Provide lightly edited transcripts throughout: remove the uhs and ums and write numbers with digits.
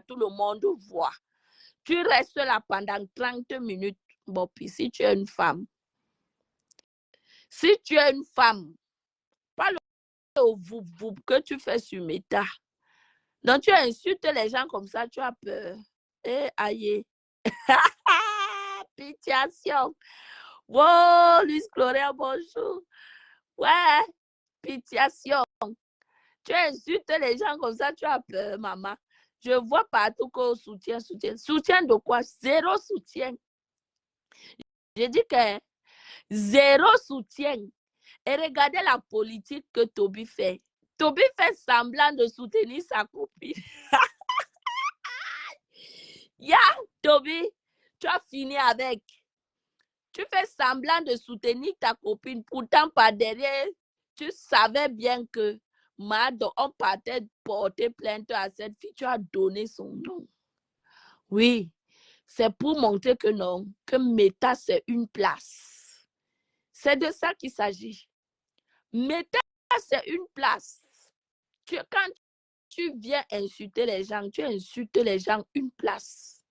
tout le monde voit. Tu restes là pendant 30 minutes. Bon, puis si tu es une femme, pas le vous que tu fais sur Meta. Donc, tu insultes les gens comme ça, tu as peur. Eh, aïe. Pitiation. Wow, Luis Gloria, bonjour. Ouais, pitiation. Tu insultes les gens comme ça, tu as peur, maman. Je vois partout qu'on soutient. Soutien de quoi? Zéro soutien. Je dis que zéro soutien. Et regardez la politique que Toby fait. Toby fait semblant de soutenir sa copine. Toby, tu as fini avec. Tu fais semblant de soutenir ta copine. Pourtant, par derrière, tu savais bien que on partait porter plainte à cette fille. Tu as donné son nom. Oui, c'est pour montrer que non, que Meta, c'est une place. C'est de ça qu'il s'agit. Meta, c'est une place. Quand tu viens insulter les gens, tu insultes les gens une place.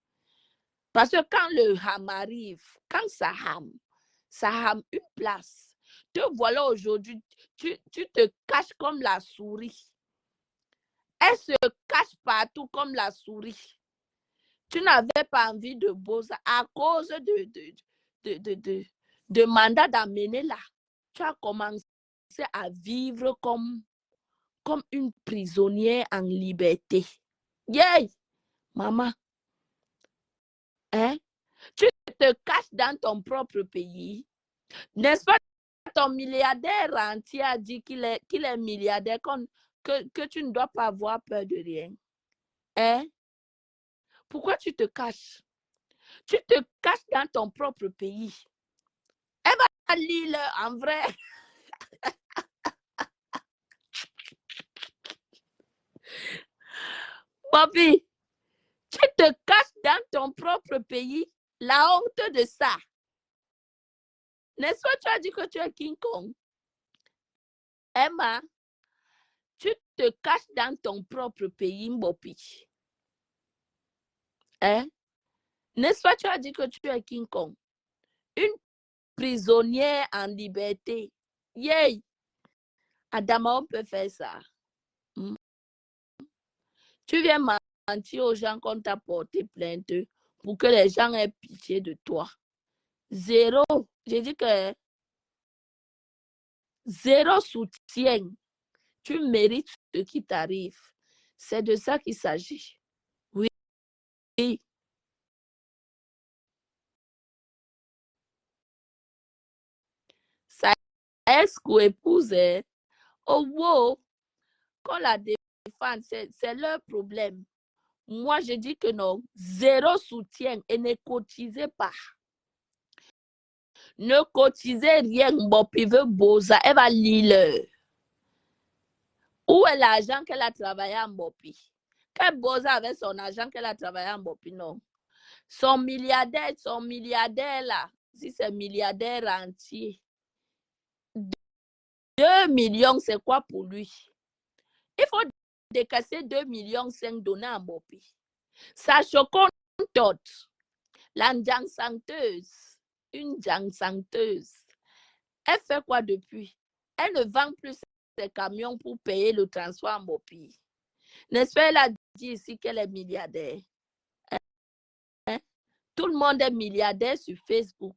Parce que quand le ham arrive, quand ça ham une place. Te voilà aujourd'hui, tu te caches comme la souris. Elle se cache partout comme la souris. Tu n'avais pas envie de bosser à cause de mandat d'amener là. Tu as commencé à vivre comme une prisonnière en liberté. Yeah, maman. Hein? Tu te caches dans ton propre pays. N'est-ce pas? Ton milliardaire rentier a dit qu'il est milliardaire, que tu ne dois pas avoir peur de rien. Hein? Pourquoi tu te caches? Tu te caches dans ton propre pays. Elle va lire en vrai. Bobby, tu te caches dans ton propre pays. La honte de ça. N'est-ce pas, tu as dit que tu es King Kong? Emma, tu te caches dans ton propre pays, Mbopi. Hein? N'est-ce pas, tu as dit que tu es King Kong? Une prisonnière en liberté. Yay! Adama, on peut faire ça. Tu viens mentir aux gens qu'on t'a porté plainte pour que les gens aient pitié de toi. Zéro. J'ai dit que zéro soutien. Tu mérites ce qui t'arrive. C'est de ça qu'il s'agit. Oui. Ça ex-épouse, oh wow, qu'on la défend, c'est leur problème. Moi, je dis que non, zéro soutien et ne cotisez pas. Ne cotisez rien, Mbopi veut Boza, elle va lire. Où est l'argent qu'elle a travaillé en Mbopi? Quel Boza avait son argent qu'elle a travaillé en Mbopi? Non. Son milliardaire là, si c'est milliardaire entier, 2 millions, c'est quoi pour lui? Il faut décasser 2 millions 5 donner à Mbopi. Ça choque d'autres. La santeuse, une santeuse. Elle fait quoi depuis? Elle ne vend plus ses camions pour payer le transport à Mbopi. N'est-ce pas, elle a dit ici qu'elle est milliardaire. Hein? Tout le monde est milliardaire sur Facebook.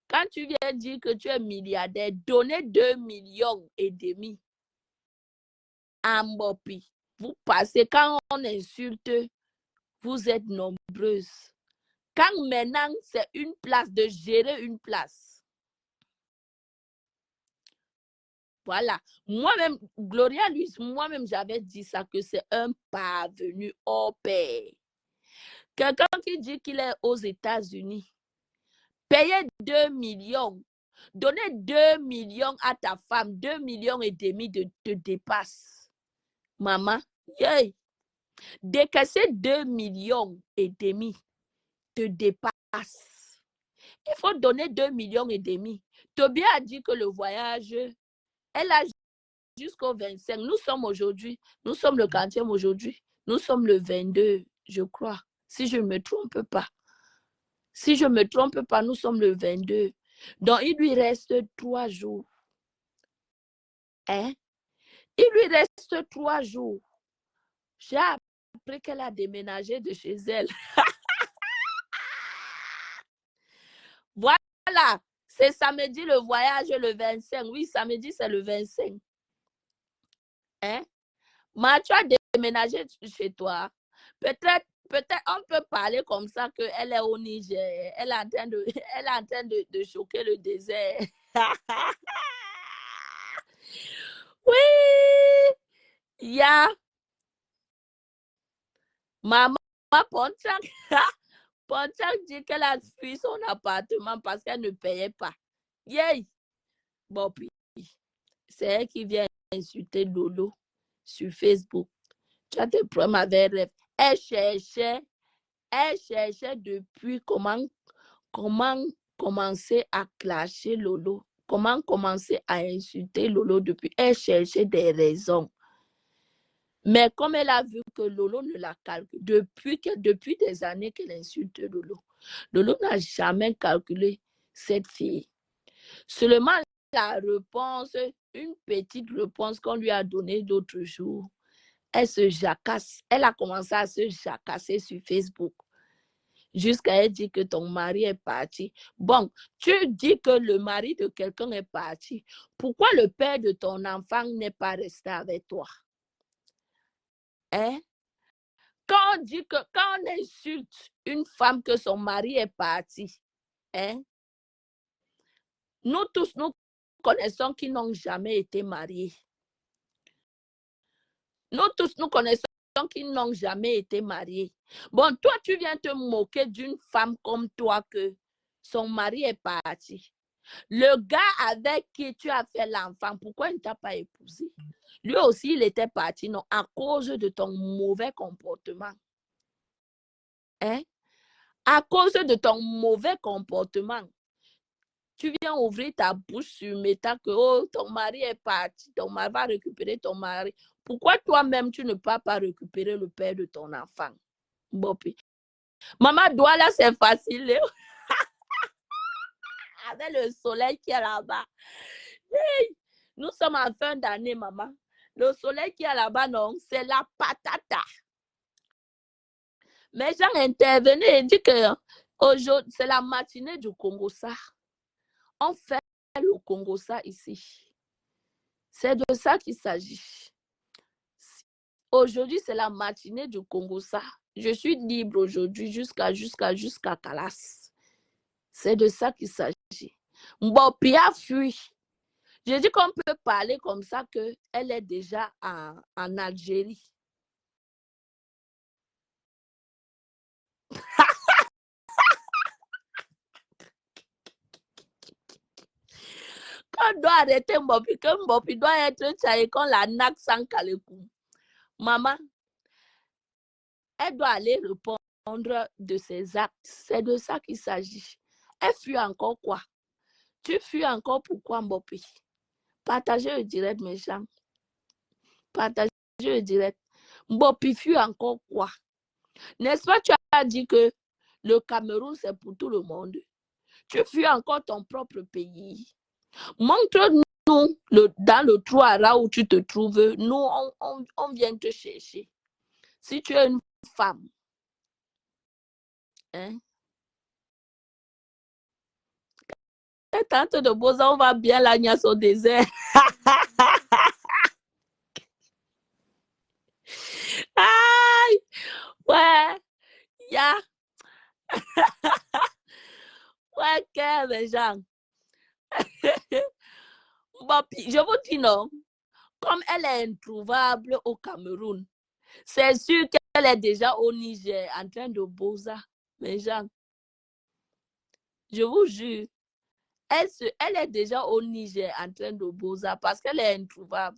Quand tu viens dire que tu es milliardaire, donnez 2 millions et demi à Mbopi. Vous passez, quand on insulte, vous êtes nombreuses. Quand maintenant, c'est une place, de gérer une place. Voilà. Moi-même, Gloria Luis, moi-même, j'avais dit ça, que c'est un parvenu au pair. Quelqu'un qui dit qu'il est aux États-Unis, payer 2 millions, donner 2 millions à ta femme, 2 millions et demi te dépasse. Maman, yeah. Décaisser 2 millions et demi te dépasse. Il faut donner 2 millions et demi. Toby a dit que le voyage, elle a jusqu'au 25. Nous sommes le 40e aujourd'hui. Nous sommes le 22, je crois, si je ne me trompe pas. Si je ne me trompe pas, nous sommes le 22. Donc, il lui reste 3 jours. Hein? Il lui reste 3 jours. J'ai appris qu'elle a déménagé de chez elle. Voilà, c'est samedi le voyage le 25. Oui, samedi, c'est le 25. Hein? Mais tu as déménagé chez toi. Peut-être on peut parler comme ça qu'elle est au Niger. Elle est en train de choquer le désert. Oui, il y a maman Ponchak. Ponchak dit qu'elle a fui son appartement parce qu'elle ne payait pas. Yay! Bon, puis, c'est elle qui vient insulter Lolo sur Facebook. Tu as des problèmes avec elle. Elle cherchait depuis comment commencer à clasher Lolo. Comment commencer à insulter Lolo depuis. Elle cherchait des raisons. Mais comme elle a vu que Lolo ne la calcule, depuis des années qu'elle insulte Lolo, Lolo n'a jamais calculé cette fille. Seulement la réponse, une petite réponse qu'on lui a donnée l'autre jour, elle se jacasse. Elle a commencé à se jacasser sur Facebook. Jusqu'à elle dire que ton mari est parti. Bon, tu dis que le mari de quelqu'un est parti. Pourquoi le père de ton enfant n'est pas resté avec toi? Hein? Quand on insulte une femme que son mari est parti, hein? Nous tous, nous connaissons qui n'ont jamais été mariés. Nous tous, nous connaissons qui n'ont jamais été mariés. Bon, toi, tu viens te moquer d'une femme comme toi que son mari est parti. Le gars avec qui tu as fait l'enfant, pourquoi il ne t'a pas épousé? Lui aussi, il était parti, non, à cause de ton mauvais comportement. Hein? À cause de ton mauvais comportement. Tu viens ouvrir ta bouche sur Meta que oh, ton mari est parti, ton mari va récupérer ton mari. Pourquoi toi-même, tu ne peux pas récupérer le père de ton enfant? Bopi. Maman Douala, c'est facile. Avec le soleil qui est là-bas. Hey, nous sommes en fin d'année, maman. Le soleil qui est là-bas, non, c'est la patata. Mais j'ai intervenu et dit que aujourd'hui, c'est la matinée du Congo-Ça. On fait le Congo-Ça ici. C'est de ça qu'il s'agit. Aujourd'hui, c'est la matinée du Congo-Ça. Je suis libre aujourd'hui jusqu'à Calas. C'est de ça qu'il s'agit. Mbopi a fui. J'ai dit qu'on peut parler comme ça qu'elle est déjà en Algérie. Qu'on doit arrêter Mbopi, que Mbopi doit être tchaï qu'on la naque sans calekou. Maman, elle doit aller répondre de ses actes. C'est de ça qu'il s'agit. Elle fuit encore quoi? Tu fuis encore pourquoi Mbopi? Partagez le direct, mes gens. Partagez le direct. Mbopi fuit encore quoi? N'est-ce pas, tu as dit que le Cameroun, c'est pour tout le monde. Tu fuis encore ton propre pays. Montre-nous dans le trou à ras où tu te trouves. Nous, on vient te chercher. Si tu es une femme, hein? Et tante de Boza, on va bien la niasse au désert. Aïe! Ouais, ya. Ouais, quel les gens. Bon, je vous dis non. Comme elle est introuvable au Cameroun, c'est sûr qu'elle est déjà au Niger en train de bosa. Mes gens, je vous jure, elle est déjà au Niger en train de bosa parce qu'elle est introuvable.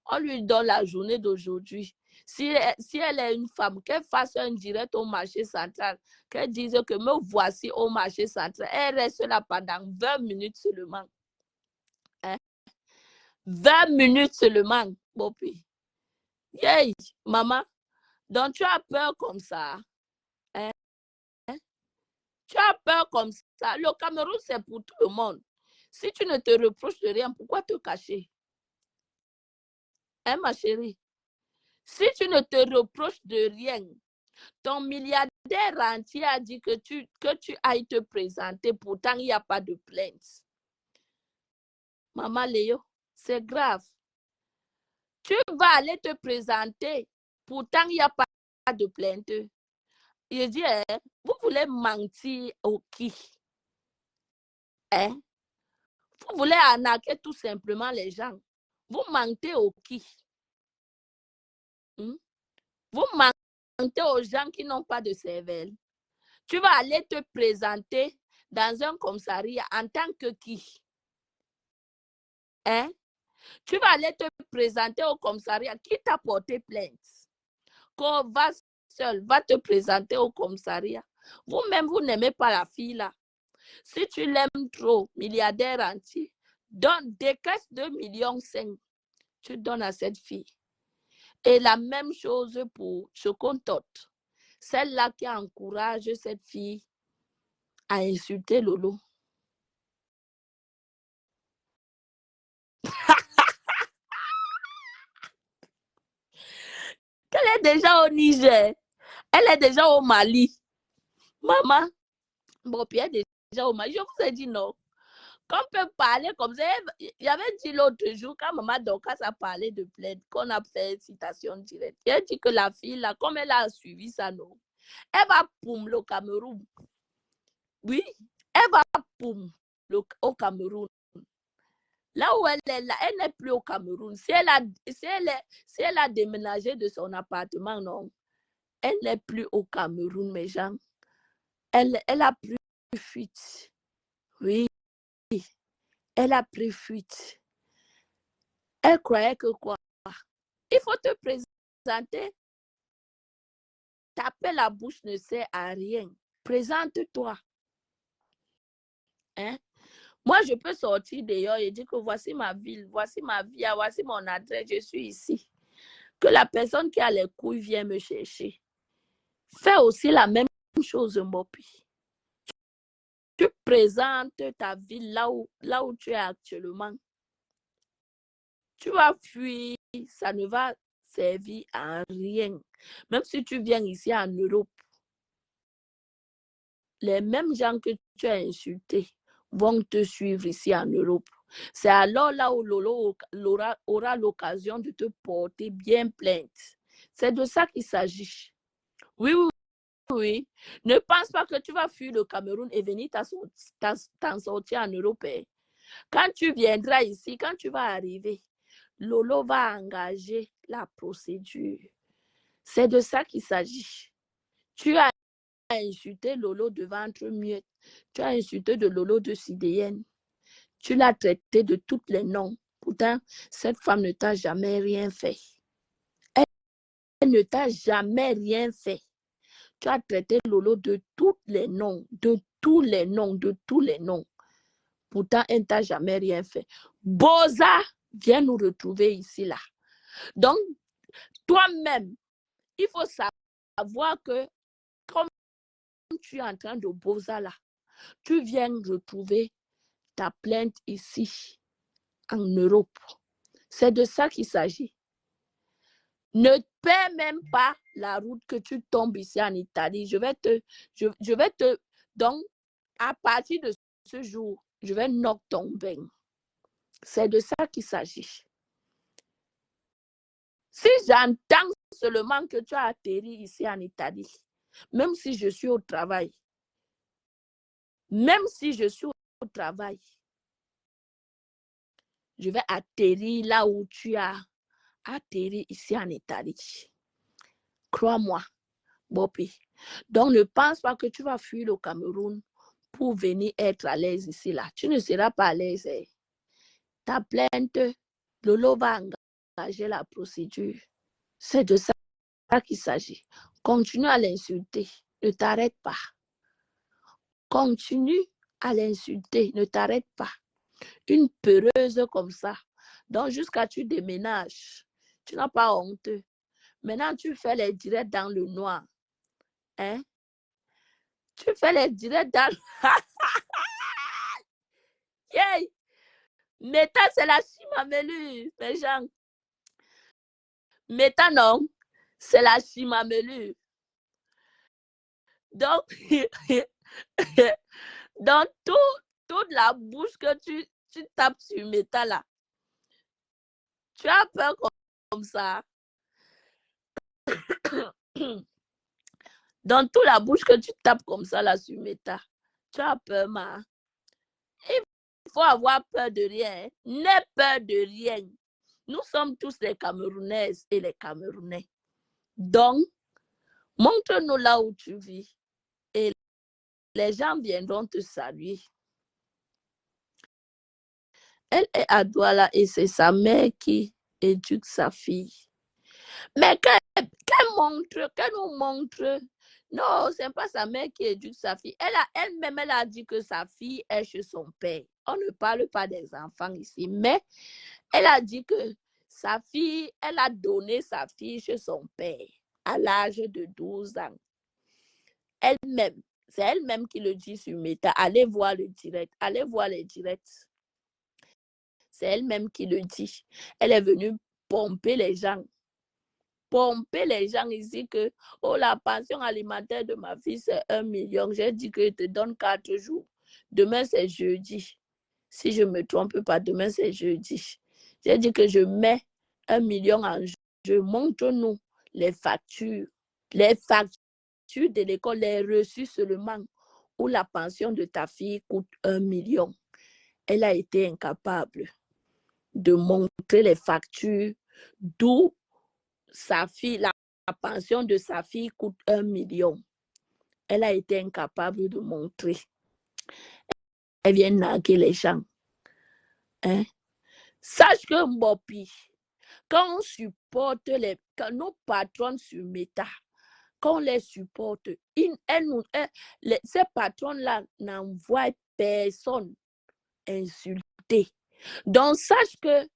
On lui donne la journée d'aujourd'hui. Si elle est une femme, qu'elle fasse un direct au marché central, qu'elle dise que me voici au marché central. Elle reste là pendant 20 minutes seulement. Hein? 20 minutes seulement, Bopi. Yay, maman. Donc, tu as peur comme ça. Hein? Tu as peur comme ça. Le Cameroun, c'est pour tout le monde. Si tu ne te reproches de rien, pourquoi te cacher? Hein, ma chérie? Si tu ne te reproches de rien, ton milliardaire entier a dit que tu ailles te présenter, pourtant il n'y a pas de plainte. Maman Léo, c'est grave. Tu vas aller te présenter, pourtant il n'y a pas de plainte. Il dit, vous voulez mentir au qui? Hein? Vous voulez arnaquer tout simplement les gens. Vous mentez au qui? Hmm? Vous mentez aux gens qui n'ont pas de cervelle. Tu vas aller te présenter dans un commissariat en tant que qui? Hein? Tu vas aller te présenter au commissariat. Qui t'a porté plainte? Qu'on va seul, va te présenter au commissariat. Vous-même, vous n'aimez pas la fille là. Si tu l'aimes trop, milliardaire entier, décaisse 2,5 millions. Tu donnes à cette fille. Et la même chose pour Chocontote. Celle-là qui encourage cette fille à insulter Lolo. Elle est déjà au Niger. Elle est déjà au Mali. Maman, bon, puis elle est déjà au Mali. Je vous ai dit non. Qu'on peut parler comme ça. Il y avait dit l'autre jour, quand maman Dorcas a parlé de plainte, qu'on a fait citation directe. Elle dit que la fille, là, comme elle a suivi ça, non, elle va poum le Cameroun. Oui, elle va poum au Cameroun. Là où elle est là, elle n'est plus au Cameroun. Si elle a déménagé de son appartement, non, elle n'est plus au Cameroun, mes gens. Elle a pris fuite. Oui, elle a pris fuite. Elle croyait que quoi? Il faut te présenter. Taper la bouche ne sert à rien. Présente-toi. Hein? Moi, je peux sortir dehors et dire que voici ma ville, voici ma vie, voici mon adresse, je suis ici. Que la personne qui a les couilles vienne me chercher. Fais aussi la même chose, Mopi. Tu présentes ta ville là où tu es actuellement. Tu vas fuir, ça ne va servir à rien. Même si tu viens ici en Europe, les mêmes gens que tu as insultés vont te suivre ici en Europe. C'est alors là où Lolo aura l'occasion de te porter bien plainte. C'est de ça qu'il s'agit. Oui, oui, oui. Ne pense pas que tu vas fuir le Cameroun et venir t'en sortir en Europe. Quand tu viendras ici, quand tu vas arriver, Lolo va engager la procédure. C'est de ça qu'il s'agit. Tu as insulté Lolo de ventre muette. Tu as insulté de Lolo de sidéenne. Tu l'as traité de tous les noms. Pourtant, cette femme ne t'a jamais rien fait. Elle ne t'a jamais rien fait. Tu as traité Lolo de tous les noms, de tous les noms, de tous les noms. Pourtant, elle ne t'a jamais rien fait. Boza, viens nous retrouver ici, là. Donc, toi-même, il faut savoir que comme tu es en train de Boza, là, tu viens retrouver ta plainte ici, en Europe. C'est de ça qu'il s'agit. Ne perds même pas la route que tu tombes ici en Italie. Je vais te, donc, à partir de ce jour, je vais knock ton bain. C'est de ça qu'il s'agit. Si j'entends seulement que tu as atterri ici en Italie, même si je suis au travail, je vais atterrir là où tu as atterri ici en Italie. Crois-moi, Bopi. Donc, ne pense pas que tu vas fuir le Cameroun pour venir être à l'aise ici, là. Tu ne seras pas à l'aise. Ta plainte, Lolo va engager la procédure. C'est de ça qu'il s'agit. Continue à l'insulter. Ne t'arrête pas. Continue à l'insulter. Ne t'arrête pas. Une peureuse comme ça. Donc, jusqu'à tu déménages. Tu n'as pas honte. Maintenant, tu fais les directs dans le noir. Hein? Tu fais les directs dans... Yeah! Meta, c'est la chimamelu, mes gens. Meta, non, c'est la chimamelu. Donc, dans toute la bouche que tu tapes sur Meta, là, tu as peur comme ça. Dans toute la bouche que tu tapes comme ça, là, sur Meta, tu as peur, ma. Il faut avoir peur de rien. N'aie peur de rien. Nous sommes tous les Camerounaises et les Camerounais. Donc, montre-nous là où tu vis et les gens viendront te saluer. Elle est à Douala et c'est sa mère qui éduque sa fille. Mais qu'elle nous montre. Non, ce n'est pas sa mère qui éduque sa fille. Elle-même, elle a dit que sa fille est chez son père. On ne parle pas des enfants ici, mais elle a dit que sa fille, elle a donné sa fille chez son père à l'âge de 12 ans. Elle-même, c'est elle-même qui le dit sur Meta. Allez voir le direct, allez voir les directs. C'est elle-même qui le dit. Elle est venue pomper les gens. Pomper les gens ici que, oh, la pension alimentaire de ma fille, c'est 1 million. J'ai dit que je te donne 4 jours. Demain, c'est jeudi. Si je ne me trompe pas, demain, c'est jeudi. J'ai dit que je mets 1 million en jeu. Montre-nous les factures. Les factures de l'école, les reçus seulement, où la pension de ta fille coûte 1 million. Elle a été incapable de montrer les factures d'où sa fille, la pension de sa fille coûte 1 million. Elle a été incapable de montrer. Elle vient narguer les gens. Hein? Sache que Mbopi, quand on supporte quand nos patrons sur Meta, quand on les supporte, ces patrons-là n'envoient personne insulter. Donc, sache que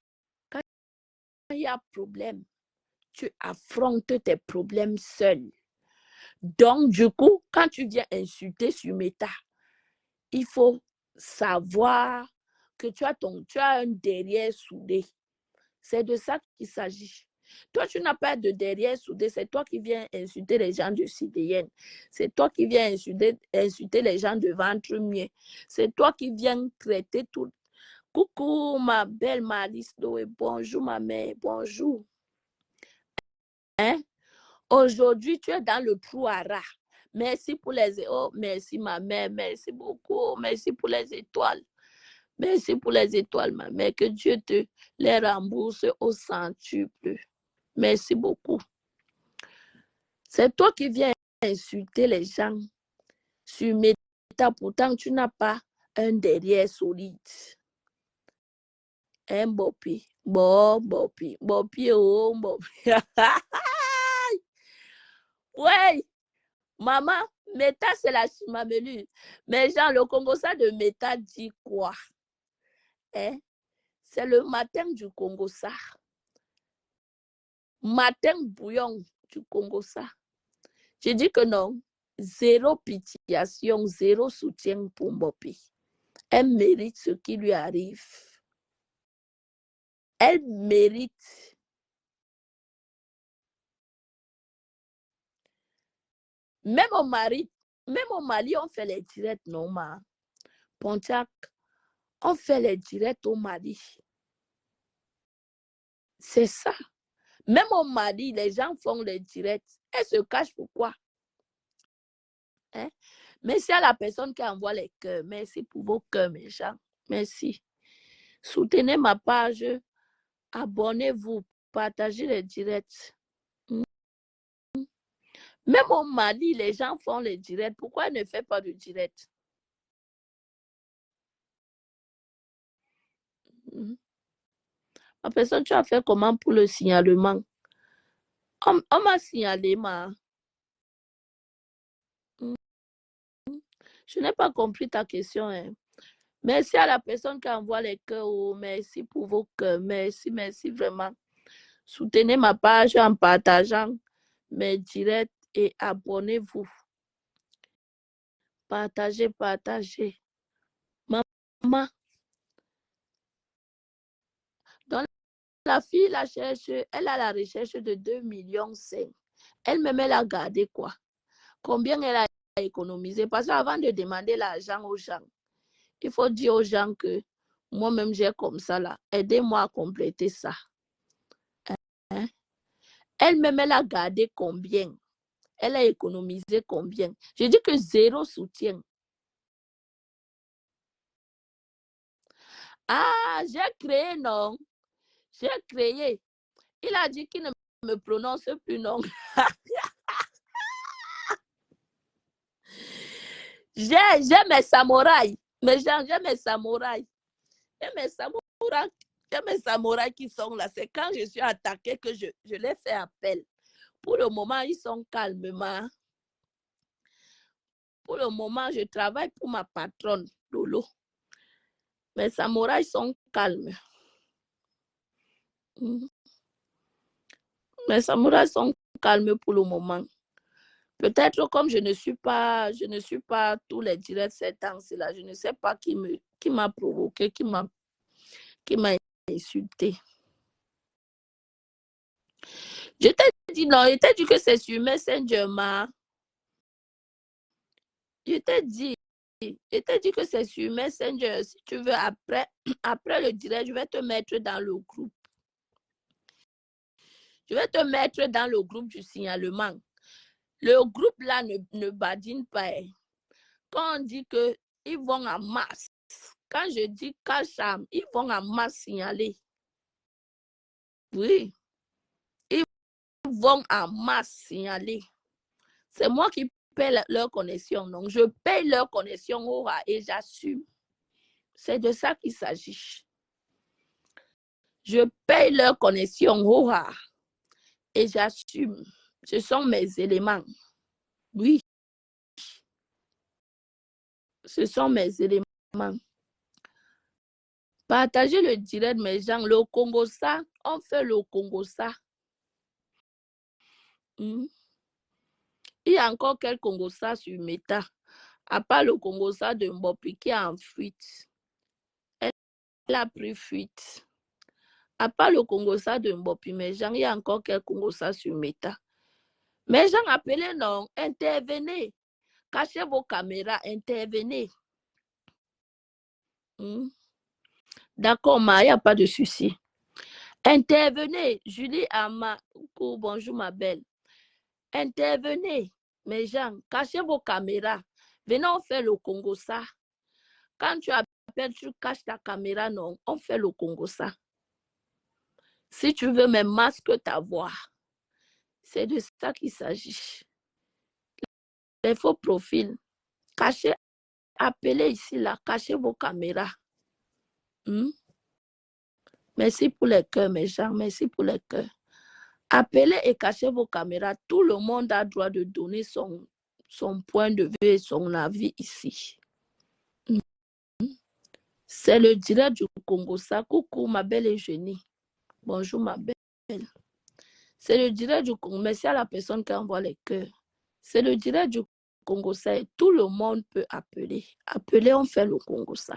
quand il y a problème, tu affrontes tes problèmes seul. Donc, du coup, quand tu viens insulter sur Meta, il faut savoir que tu as un derrière soudé. C'est de ça qu'il s'agit. Toi, tu n'as pas de derrière soudé. C'est toi qui viens insulter les gens du CDN. C'est toi qui viens insulter les gens de ventre mieux. C'est toi qui viens traiter tout. Coucou, ma belle Malice Noé. Bonjour, ma mère. Bonjour. Hein? Aujourd'hui, tu es dans le trou à rat. Merci pour les... Oh, merci, ma mère. Merci beaucoup. Merci pour les étoiles. Merci pour les étoiles, ma mère. Que Dieu te les rembourse au centuple. Merci beaucoup. C'est toi qui viens insulter les gens sur Meta. Pourtant, tu n'as pas un derrière solide. Un Bopi. Bopi. Bopi, oh, Bopi. Ouais. Maman, Meta, c'est la chimamelu. Mais Jean, le Congo, ça de Meta dit quoi? Hein? C'est le matin du Congo, ça. Matin bouillon du Congo, ça. Je dis que non. Zéro pitiation, zéro soutien pour Mbopi. Elle mérite ce qui lui arrive. Elle mérite. Même au Mali, on fait les directs, non, ma. Pontiac, on fait les directs au Mali. C'est ça. Même au Mali, les gens font les directs. Elle se cache pourquoi? Hein? Merci à la personne qui envoie les cœurs. Merci pour vos cœurs, mes gens. Merci. Soutenez ma page. Abonnez-vous. Partagez les directs. Même au Mali, les gens font les directs. Pourquoi elle ne fait pas de direct? La personne, tu as fait comment pour le signalement? On m'a signalé, ma. Je n'ai pas compris ta question. Hein. Merci à la personne qui envoie les cœurs. Oh, merci pour vos cœurs. Merci, merci vraiment. Soutenez ma page en partageant mes directs et abonnez-vous. Partagez, partagez. Maman, donc la fille la cherche, elle a la recherche de 2,5 millions. Elle-même, elle a gardé quoi? Combien elle a économisé? Parce qu'avant de demander l'argent aux gens, il faut dire aux gens que moi-même, j'ai comme ça là. Aidez-moi à compléter ça. Hein? Elle-même, elle a gardé combien? Elle a économisé combien? Je dis que zéro soutien. Ah, j'ai créé, non? J'ai créé. Il a dit qu'il ne me prononce plus, non? J'ai mes samouraïs. Mais j'ai mes samouraïs. J'ai mes samouraïs qui sont là. C'est quand je suis attaquée que je les fais appel. Pour le moment, ils sont calmement. Pour le moment, je travaille pour ma patronne, Lolo. Mes samouraïs sont calmes. Mes samouraïs sont calmes pour le moment. Peut-être comme je ne suis pas tous les directs ces temps-là, je ne sais pas qui m'a provoqué, qui m'a insulté. Je t'ai dit non, je t'ai dit que c'est sur Messenger, ma. Je t'ai dit que c'est sur Messenger. Si tu veux, après le direct, je vais te mettre dans le groupe. Je vais te mettre dans le groupe du signalement. Le groupe là ne badine pas. Quand on dit qu'ils vont en masse, quand je dis Kacham, ils vont en masse signaler. Oui, ils vont en masse signaler. C'est moi qui paye leur connexion. Donc, je paye leur connexion et j'assume. C'est de ça qu'il s'agit. Je paye leur connexion et j'assume. Ce sont mes éléments. Oui, ce sont mes éléments. Partagez le direct, mes gens. Le Congo, ça, on fait le Congo, ça. Il y a encore quel Congo, ça sur Meta? À part le Congo, ça de Mbopi qui est en fuite. Elle a pris fuite. À part le Congo, ça de Mbopi, mes gens, il y a encore quel Congo, ça sur Meta? Mes gens, appelez, non, intervenez. Cachez vos caméras, intervenez. D'accord, il n'y a pas de souci. Intervenez. Julie Ama, bonjour ma belle. Intervenez, mes gens, cachez vos caméras. Venez, on fait le Congo, ça. Quand tu appelles, tu caches ta caméra, non, on fait le Congo, ça. Si tu veux même masque ta voix, c'est de ça qu'il s'agit. Les faux profils, cachez, appelez ici, là, cachez vos caméras. Merci pour les cœurs, mes gens, merci pour les cœurs. Appelez et cachez vos caméras. Tout le monde a droit de donner son point de vue et son avis ici. C'est le direct du Congo, ça. Coucou, ma belle Eugénie. Bonjour, ma belle. C'est le direct du Congo. Merci à la personne qui envoie les cœurs. C'est le direct du Congo, ça. Et tout le monde peut appeler. Appelez, on fait le Congo, ça.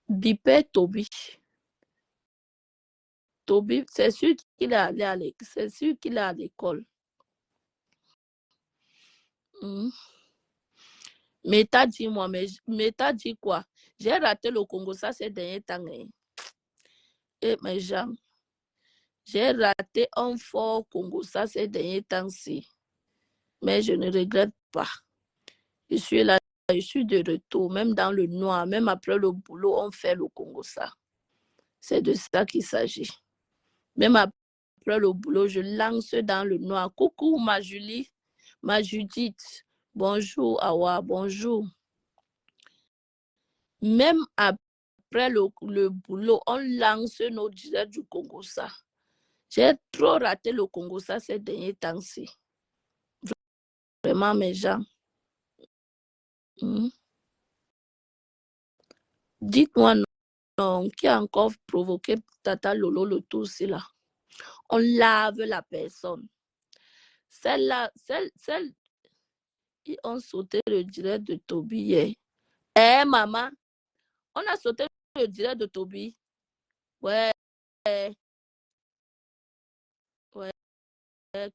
Bipé Toby. Toby, c'est sûr qu'il est allé à l'école. C'est sûr qu'il est à l'école. Mais t'as dit moi, mais t'as dit quoi? J'ai raté le Congo, ça ces derniers temps. Et mes gens, j'ai raté un fort Congo, ça ces derniers temps-ci. Mais je ne regrette pas. Je suis là, je suis de retour, même dans le noir, même après le boulot, on fait le Congo, ça. C'est de ça qu'il s'agit. Même après le boulot, je lance dans le noir. Coucou, ma Julie, ma Judith. Bonjour, Awa, bonjour. Même après le boulot, on lance nos directs du Congo, ça. J'ai trop raté le Congo, ça, ces derniers temps-ci. Vraiment, mes gens. Dites-moi Non, qui a encore provoqué Tata Lolo le tout aussi là. On lave la personne. Celle-là, celle qui ont sauté le direct de Toby hier. Eh, maman, on a sauté le direct de Toby. Ouais, ouais,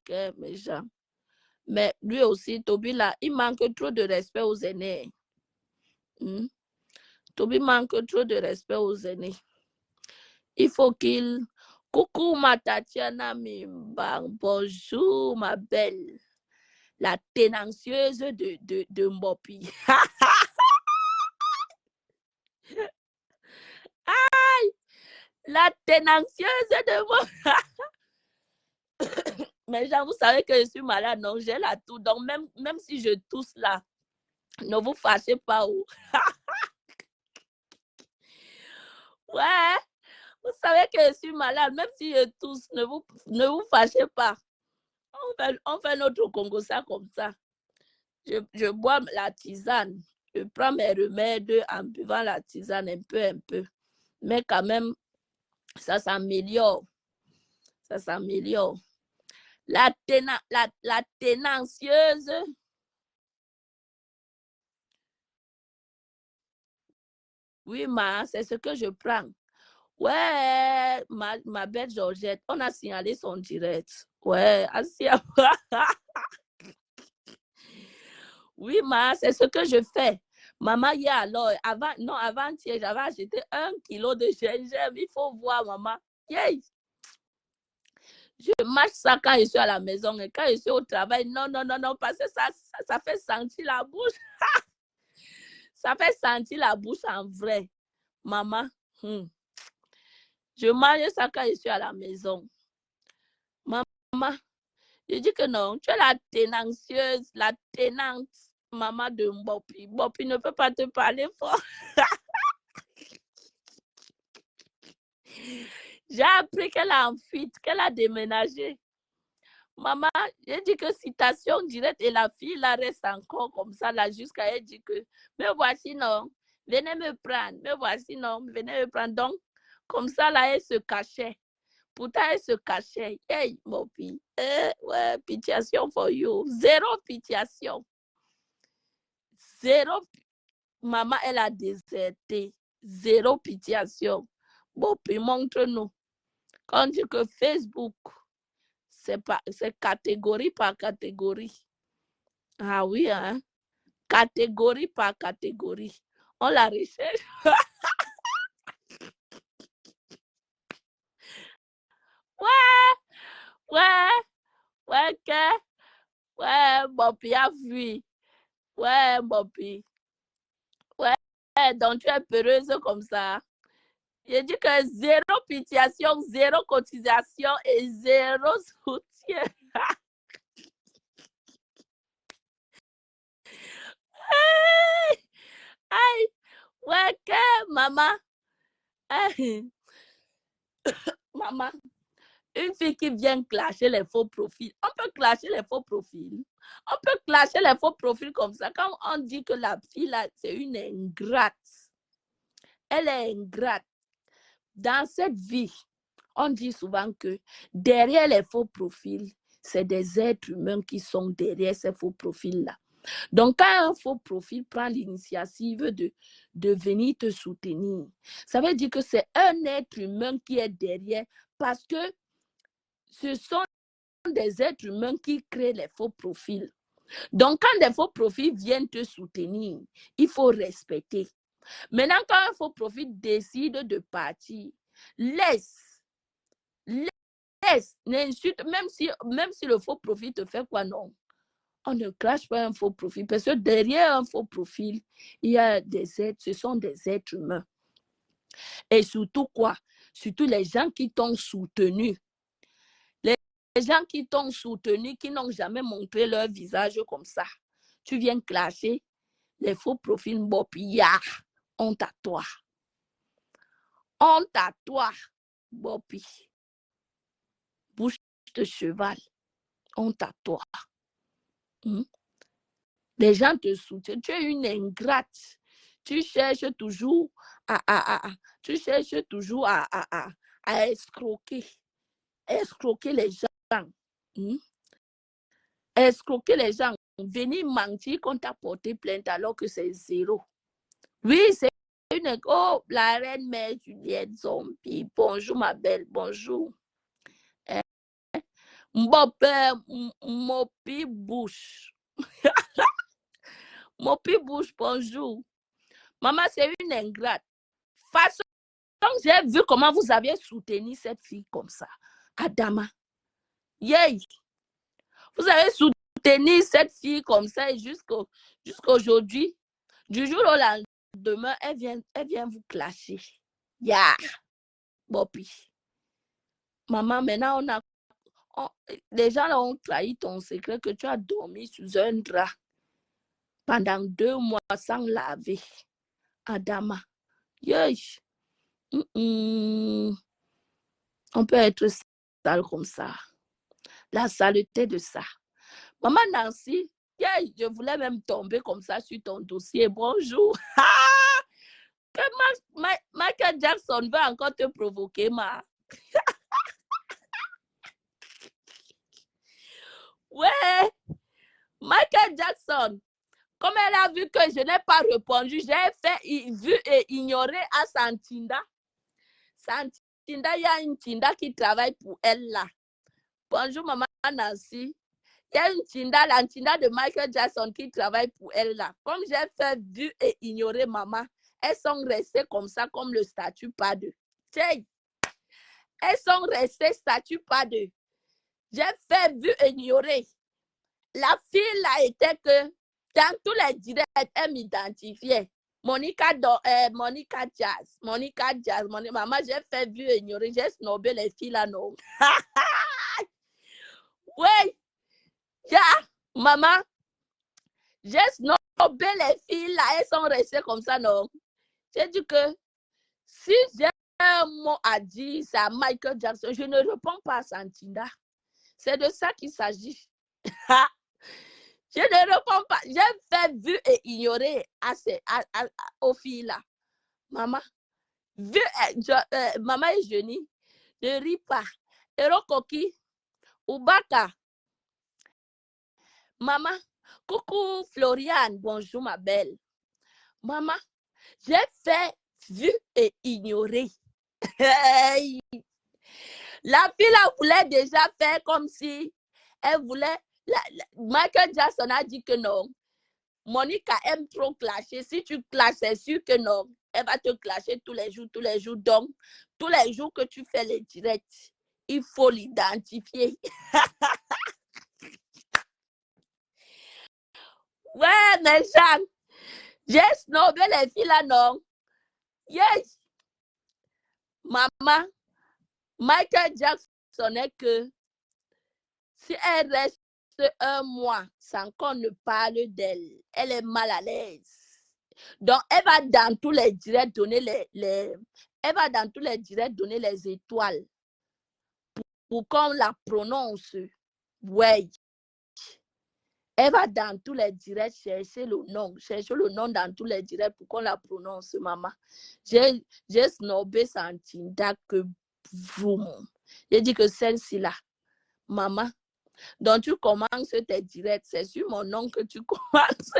que méchant. Mais lui aussi, Toby là, il manque trop de respect aux aînés. Hmm? Toby manque trop de respect aux aînés. Il faut qu'il... Coucou ma Tatiana Mimbang, bonjour ma belle. La ténacieuse de Mbopi. La ténacieuse de Mbopi. Mais genre, vous savez que je suis malade, non, j'ai la toux. Donc, même si je tousse là, ne vous fâchez pas. Oh. Ouais, vous savez que je suis malade, même si je tousse, ne vous fâchez pas. On fait notre Congo ça comme ça. Je bois la tisane. Je prends mes remèdes en buvant la tisane un peu. Mais quand même, ça s'améliore. Ça s'améliore. La ténacieuse. Oui, c'est ce que je prends. Ouais, ma belle Georgette, on a signalé son direct. Ouais, Asia. Oui, c'est ce que je fais. Maman, hier alors, avant-hier, j'avais acheté 1 kilo de gingembre. Il faut voir, maman. Yeah. Je marche ça quand je suis à la maison et quand je suis au travail. Non, parce que ça fait sentir la bouche. Ça fait sentir la bouche en vrai. Maman, je mange ça quand je suis à la maison. Maman, je dis que non, tu es la ténacieuse, la ténante, maman de Mbopi. Mbopi ne peut pas te parler fort. J'ai appris qu'elle a en fuite, qu'elle a déménagé. Maman, j'ai dit que citation directe et la fille là reste encore comme ça là jusqu'à elle dit que me voici non, venez me prendre, me voici non, venez me prendre. Donc, comme ça là, elle se cachait. Pourtant, elle se cachait. Hey, mon fille. Ouais, pitiation for you. Zéro pitiation. Zéro. Maman, elle a déserté. Zéro pitiation. Bon, puis montre-nous. Quand on dit que Facebook, c'est catégorie par catégorie. Ah oui, hein? Catégorie par catégorie. On la recherche. Ouais, que? Ouais, Bopi a fui. Ouais, Bopi. Ouais, donc tu es peureuse comme ça. Je dis que zéro pitiation, zéro cotisation et zéro soutien. Aïe, aïe, ouais, que maman. Aïe. Maman, une fille qui vient clasher les faux profils. On peut clasher les faux profils. On peut clasher les faux profils comme ça. Quand on dit que la fille, là, c'est une ingrate. Elle est ingrate. Dans cette vie, on dit souvent que derrière les faux profils, c'est des êtres humains qui sont derrière ces faux profils-là. Donc, quand un faux profil prend l'initiative de venir te soutenir, ça veut dire que c'est un être humain qui est derrière parce que ce sont des êtres humains qui créent les faux profils. Donc, quand des faux profils viennent te soutenir, il faut respecter. Maintenant, quand un faux profil décide de partir, laisse, n'insulte, même si le faux profil te fait quoi, non. On ne clash pas un faux profil parce que derrière un faux profil, il y a des êtres, ce sont des êtres humains. Et surtout quoi? Surtout les gens qui t'ont soutenu. Les gens qui t'ont soutenu, qui n'ont jamais montré leur visage comme ça. Tu viens clasher les faux profils Bopia. Honte à toi. Honte à toi, Bopi. Bouche de cheval. Honte à toi. Les gens te soutiennent. Tu es une ingrate. tu cherches toujours tu cherches toujours à escroquer les gens. Escroquer les gens, venir mentir qu'on t'a porté plainte alors que c'est zéro. Oui, c'est une... Oh, la reine mère Juliette Zombie. Bonjour, ma belle, bonjour. Mopi Bouche. Mopi Bouche, bonjour. Maman, c'est une ingrate. Façon, j'ai vu comment vous aviez soutenu cette fille comme ça. Adama. Yeah. Vous avez soutenu cette fille comme ça jusqu'aujourd'hui. Du jour au lendemain, elle vient vous clasher. Yeah. Mopi. Maman, maintenant, les gens ont trahi ton secret que tu as dormi sous un drap pendant 2 mois sans laver. Adama. Yes. On peut être sale comme ça. La saleté de ça. Maman Nancy, yeah, je voulais même tomber comme ça sur ton dossier. Bonjour. Que Michael Jackson veut encore te provoquer, ma. Ouais. Michael Jackson. Comme elle a vu que je n'ai pas répondu, j'ai vu et ignoré à Santinda. Santinda, il y a une Tinda qui travaille pour elle là. Bonjour, maman Nancy. Il y a une Tinda, la Tinda de Michael Jackson qui travaille pour elle là. Comme j'ai fait vu et ignorer maman, elles sont restées comme ça, comme le statut pas de. Elles sont restées statut pas de. J'ai fait vu et ignorer. La fille là était que dans tous les directs, elle m'identifiait. Monica Jazz. Maman, j'ai fait vu et ignorer. J'ai snobé les filles là, non. Oui. Yeah, maman. J'ai snobé les filles là. Elles sont restées comme ça, non. J'ai dit que si j'ai un mot à dire, c'est à Michael Jackson. Je ne réponds pas à Santinda. C'est de ça qu'il s'agit. Je ne réponds pas. J'ai fait vu et ignorer aux filles là. Maman, maman et Jenny, ne ris pas. Erokoki, Ubaka. Maman, coucou Floriane, bonjour ma belle. Maman, j'ai fait vu et ignorer. La fille là voulait déjà faire comme si elle voulait. Michael Jackson a dit que non. Monica aime trop clasher. Si tu clashes, c'est sûr que non. Elle va te clasher tous les jours. Donc, tous les jours que tu fais les directs, il faut l'identifier. Ouais, mais Jeanne, j'ai snobé les filles là, non? Yes. Maman, Michael Jackson est que si elle reste 1 mois sans qu'on ne parle d'elle, elle est mal à l'aise. Donc, elle va dans tous les directs donner elle va dans tous les directs donner les étoiles pour qu'on la prononce. Ouais. Elle va dans tous les directs chercher le nom dans tous les directs pour qu'on la prononce, maman. J'ai snobé Santinda que vous. J'ai dit que celle-ci là, maman, donc tu commences tes directs, c'est sur mon nom que tu commences.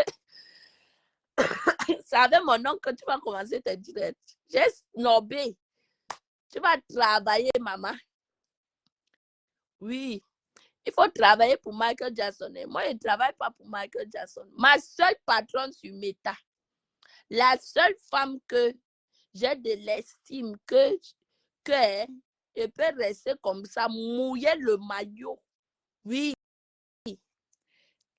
C'est avec mon nom que tu vas commencer tes directs. J'ai snobé. Tu vas travailler, maman. Oui. Il faut travailler pour Michael Jackson. Moi, je ne travaille pas pour Michael Jackson. Ma seule patronne sur Meta, la seule femme que j'ai de l'estime que je peux rester comme ça, mouiller le maillot. Oui.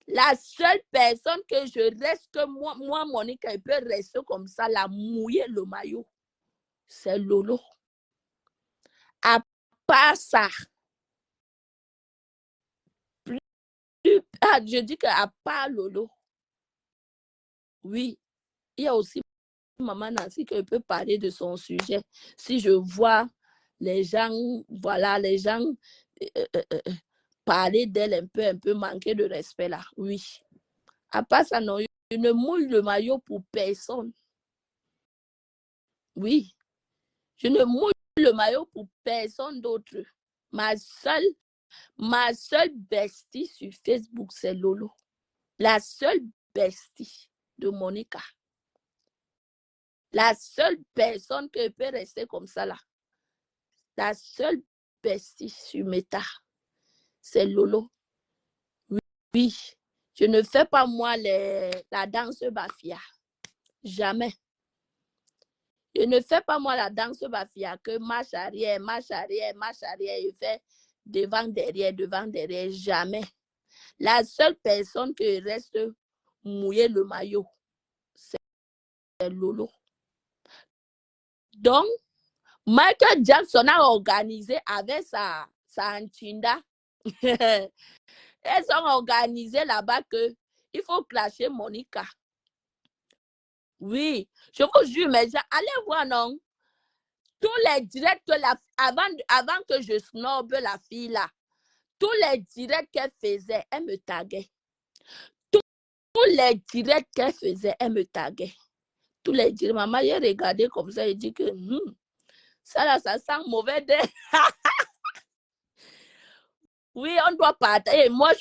La seule personne que je reste, que moi Monica, je peux rester comme ça, la mouiller le maillot, c'est Lolo. À part ça, je dis qu'à part Lolo, oui, il y a aussi maman Nancy qui peut parler de son sujet. Si je vois les gens, voilà, les gens parler d'elle un peu manquer de respect là, oui. À part ça, non, je ne mouille le maillot pour personne. Oui, je ne mouille le maillot pour personne d'autre. Ma seule bestie sur Facebook, c'est Lolo. La seule bestie de Monica. La seule personne qui peut rester comme ça là. La seule bestie sur Meta, c'est Lolo. Oui, je ne fais pas moi la danse Bafia. Jamais. Je ne fais pas moi la danse Bafia que marche arrière, marche arrière, marche arrière. Je fais devant, derrière. Jamais. La seule personne qui reste mouiller le maillot, c'est Lolo. Donc, Michael Jackson a organisé avec sa Antinda. Elles ont organisé là-bas que il faut clasher Monica. Oui, je vous jure, mais allez voir, non? Tous les directs avant que je snobe la fille là, tous les directs qu'elle faisait, elle me taguait. Tous les directs qu'elle faisait, elle me taguait. Tous les directs, maman, j'ai regardé comme ça et dit que ça là, ça sent mauvais d'air. Oui, on doit partager. Moi,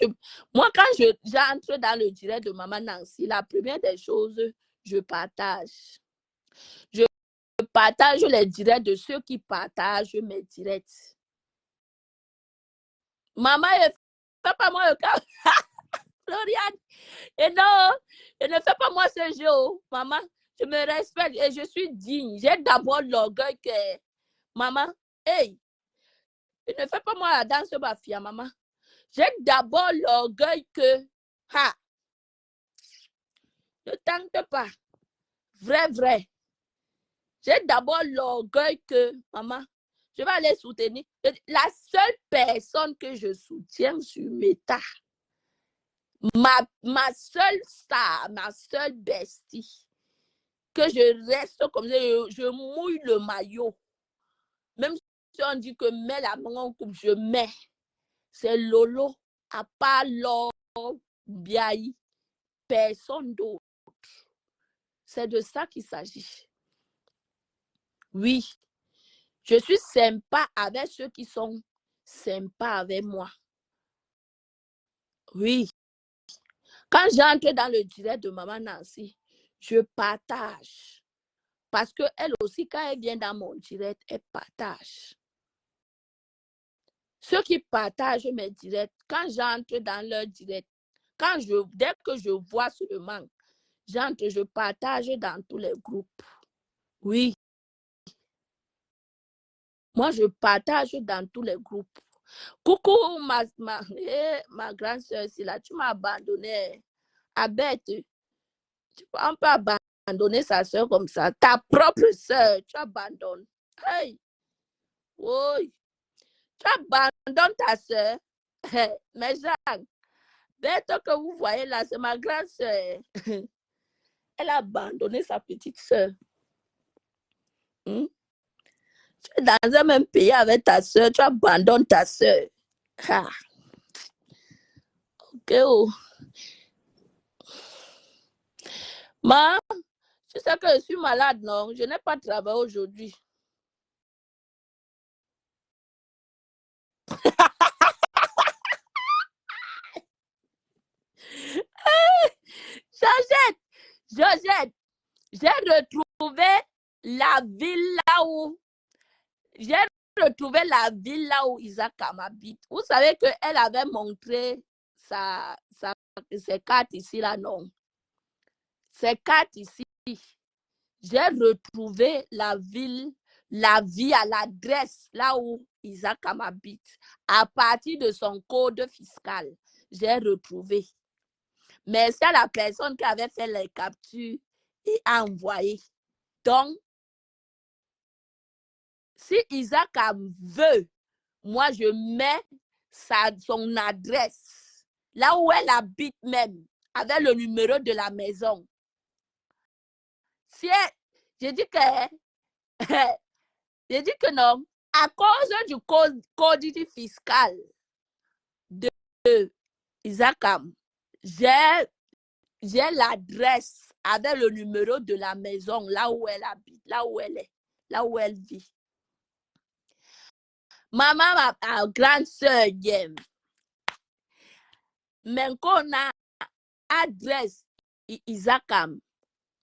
quand j'entre dans le direct de Maman Nancy, la première des choses, je partage. Je partage les directs de ceux qui partagent mes directs. Maman, ne fais pas moi le cas. Floriane, et non, je ne fais pas moi ce jeu. Maman, je me respecte et je suis digne. J'ai d'abord l'orgueil que, maman, hey, je ne fais pas moi la danse Bafia, maman. J'ai d'abord l'orgueil que, ne tente pas. Vrai. J'ai d'abord l'orgueil que, maman, je vais aller soutenir. La seule personne que je soutiens sur Meta, ma seule star, ma seule bestie, que je reste comme ça, je mouille le maillot. Même si on dit que mets la main en coupe, je mets. C'est Lolo, à part l'or, Biaï, personne d'autre. C'est de ça qu'il s'agit. Oui, je suis sympa avec ceux qui sont sympas avec moi. Oui. Quand j'entre dans le direct de Maman Nancy, je partage. Parce qu'elle aussi, quand elle vient dans mon direct, elle partage. Ceux qui partagent mes directs, quand j'entre dans leur direct, dès que je vois seulement, j'entre, je partage dans tous les groupes. Oui. Moi, je partage dans tous les groupes. Coucou, ma grande soeur, si là, tu m'as abandonné. Abette, on peut abandonner sa soeur comme ça. Ta propre soeur, tu abandonnes. Hey, oui, tu abandonnes ta soeur. Mais Jacques, Bête que vous voyez là, c'est ma grande soeur. Elle a abandonné sa petite soeur. Tu es dans un même pays avec ta soeur, tu abandonnes ta soeur. Ok, oh. Ma, tu sais que je suis malade, non? Je n'ai pas travaillé aujourd'hui. Georgette, j'ai retrouvé la ville là où Isaac habite. Vous savez qu'elle avait montré ses cartes ici là, non? Ces cartes ici, j'ai retrouvé la vie à l'adresse là où Isaac habite. À partir de son code fiscal, j'ai retrouvé. Merci à la personne qui avait fait les captures et a envoyé. Donc, si Isaac veut, moi, je mets son adresse, là où elle habite même, avec le numéro de la maison. Si je dis que non, à cause du code fiscal de Isaac, j'ai l'adresse avec le numéro de la maison, là où elle habite, là où elle est. là où elle vit. Maman, ma grande sœur, mais qu'on a adresse Isakam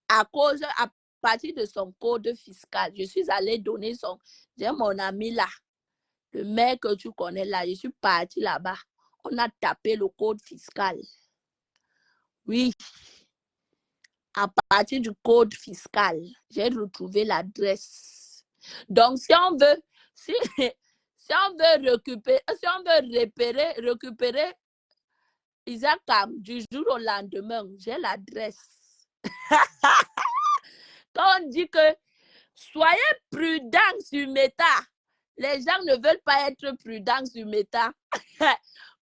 à partir de son code fiscal. Je suis allée donner j'ai mon ami là, le mec que tu connais là, je suis partie là-bas. On a tapé le code fiscal. Oui. À partir du code fiscal, j'ai retrouvé l'adresse. Donc, si on veut récupérer Isakam du jour au lendemain, j'ai l'adresse. Quand on dit que soyez prudents sur Meta, les gens ne veulent pas être prudents sur Meta.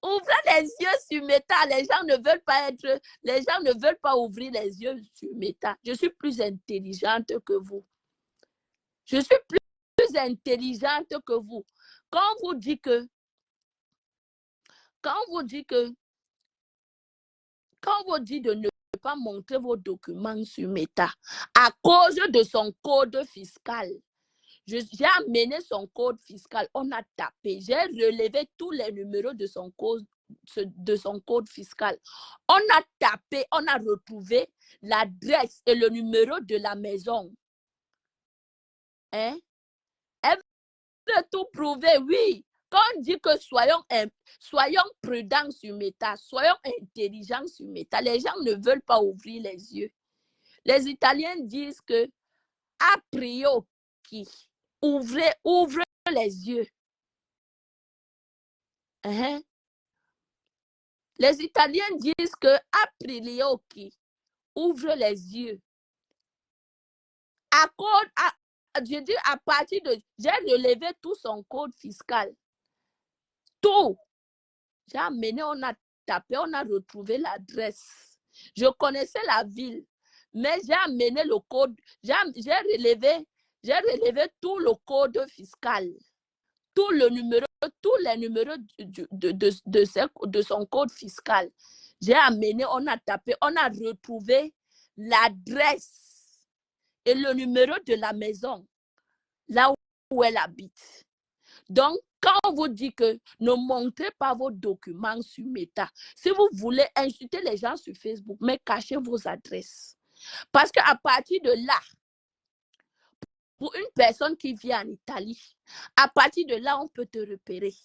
Ouvrez les yeux sur Meta, les gens ne veulent pas ouvrir les yeux sur Meta. Je suis plus intelligente que vous. Je suis plus intelligente que vous. Quand on vous dit de ne pas montrer vos documents sur Meta à cause de son code fiscal, j'ai amené son code fiscal, on a tapé, j'ai relevé tous les numéros de son code fiscal. On a tapé, on a retrouvé l'adresse et le numéro de la maison. Hein? Elle veut tout prouver, oui. Quand on dit que soyons prudents sur Meta, soyons intelligents sur Meta, les gens ne veulent pas ouvrir les yeux. Les Italiens disent que a priori, ouvrez les yeux. Hein? Les Italiens disent que a priori, ouvre les yeux. Je dis à partir de... J'ai relevé tout son code fiscal. Tout. J'ai amené, on a tapé, on a retrouvé l'adresse. Je connaissais la ville, mais j'ai amené le code. J'ai relevé tout le code fiscal. Tous les numéros de son code fiscal. J'ai amené, on a tapé, on a retrouvé l'adresse et le numéro de la maison, là où elle habite. Donc, quand on vous dit que ne montrez pas vos documents sur Meta, si vous voulez insulter les gens sur Facebook, mais cachez vos adresses. Parce qu'à partir de là, pour une personne qui vit en Italie, à partir de là, on peut te repérer.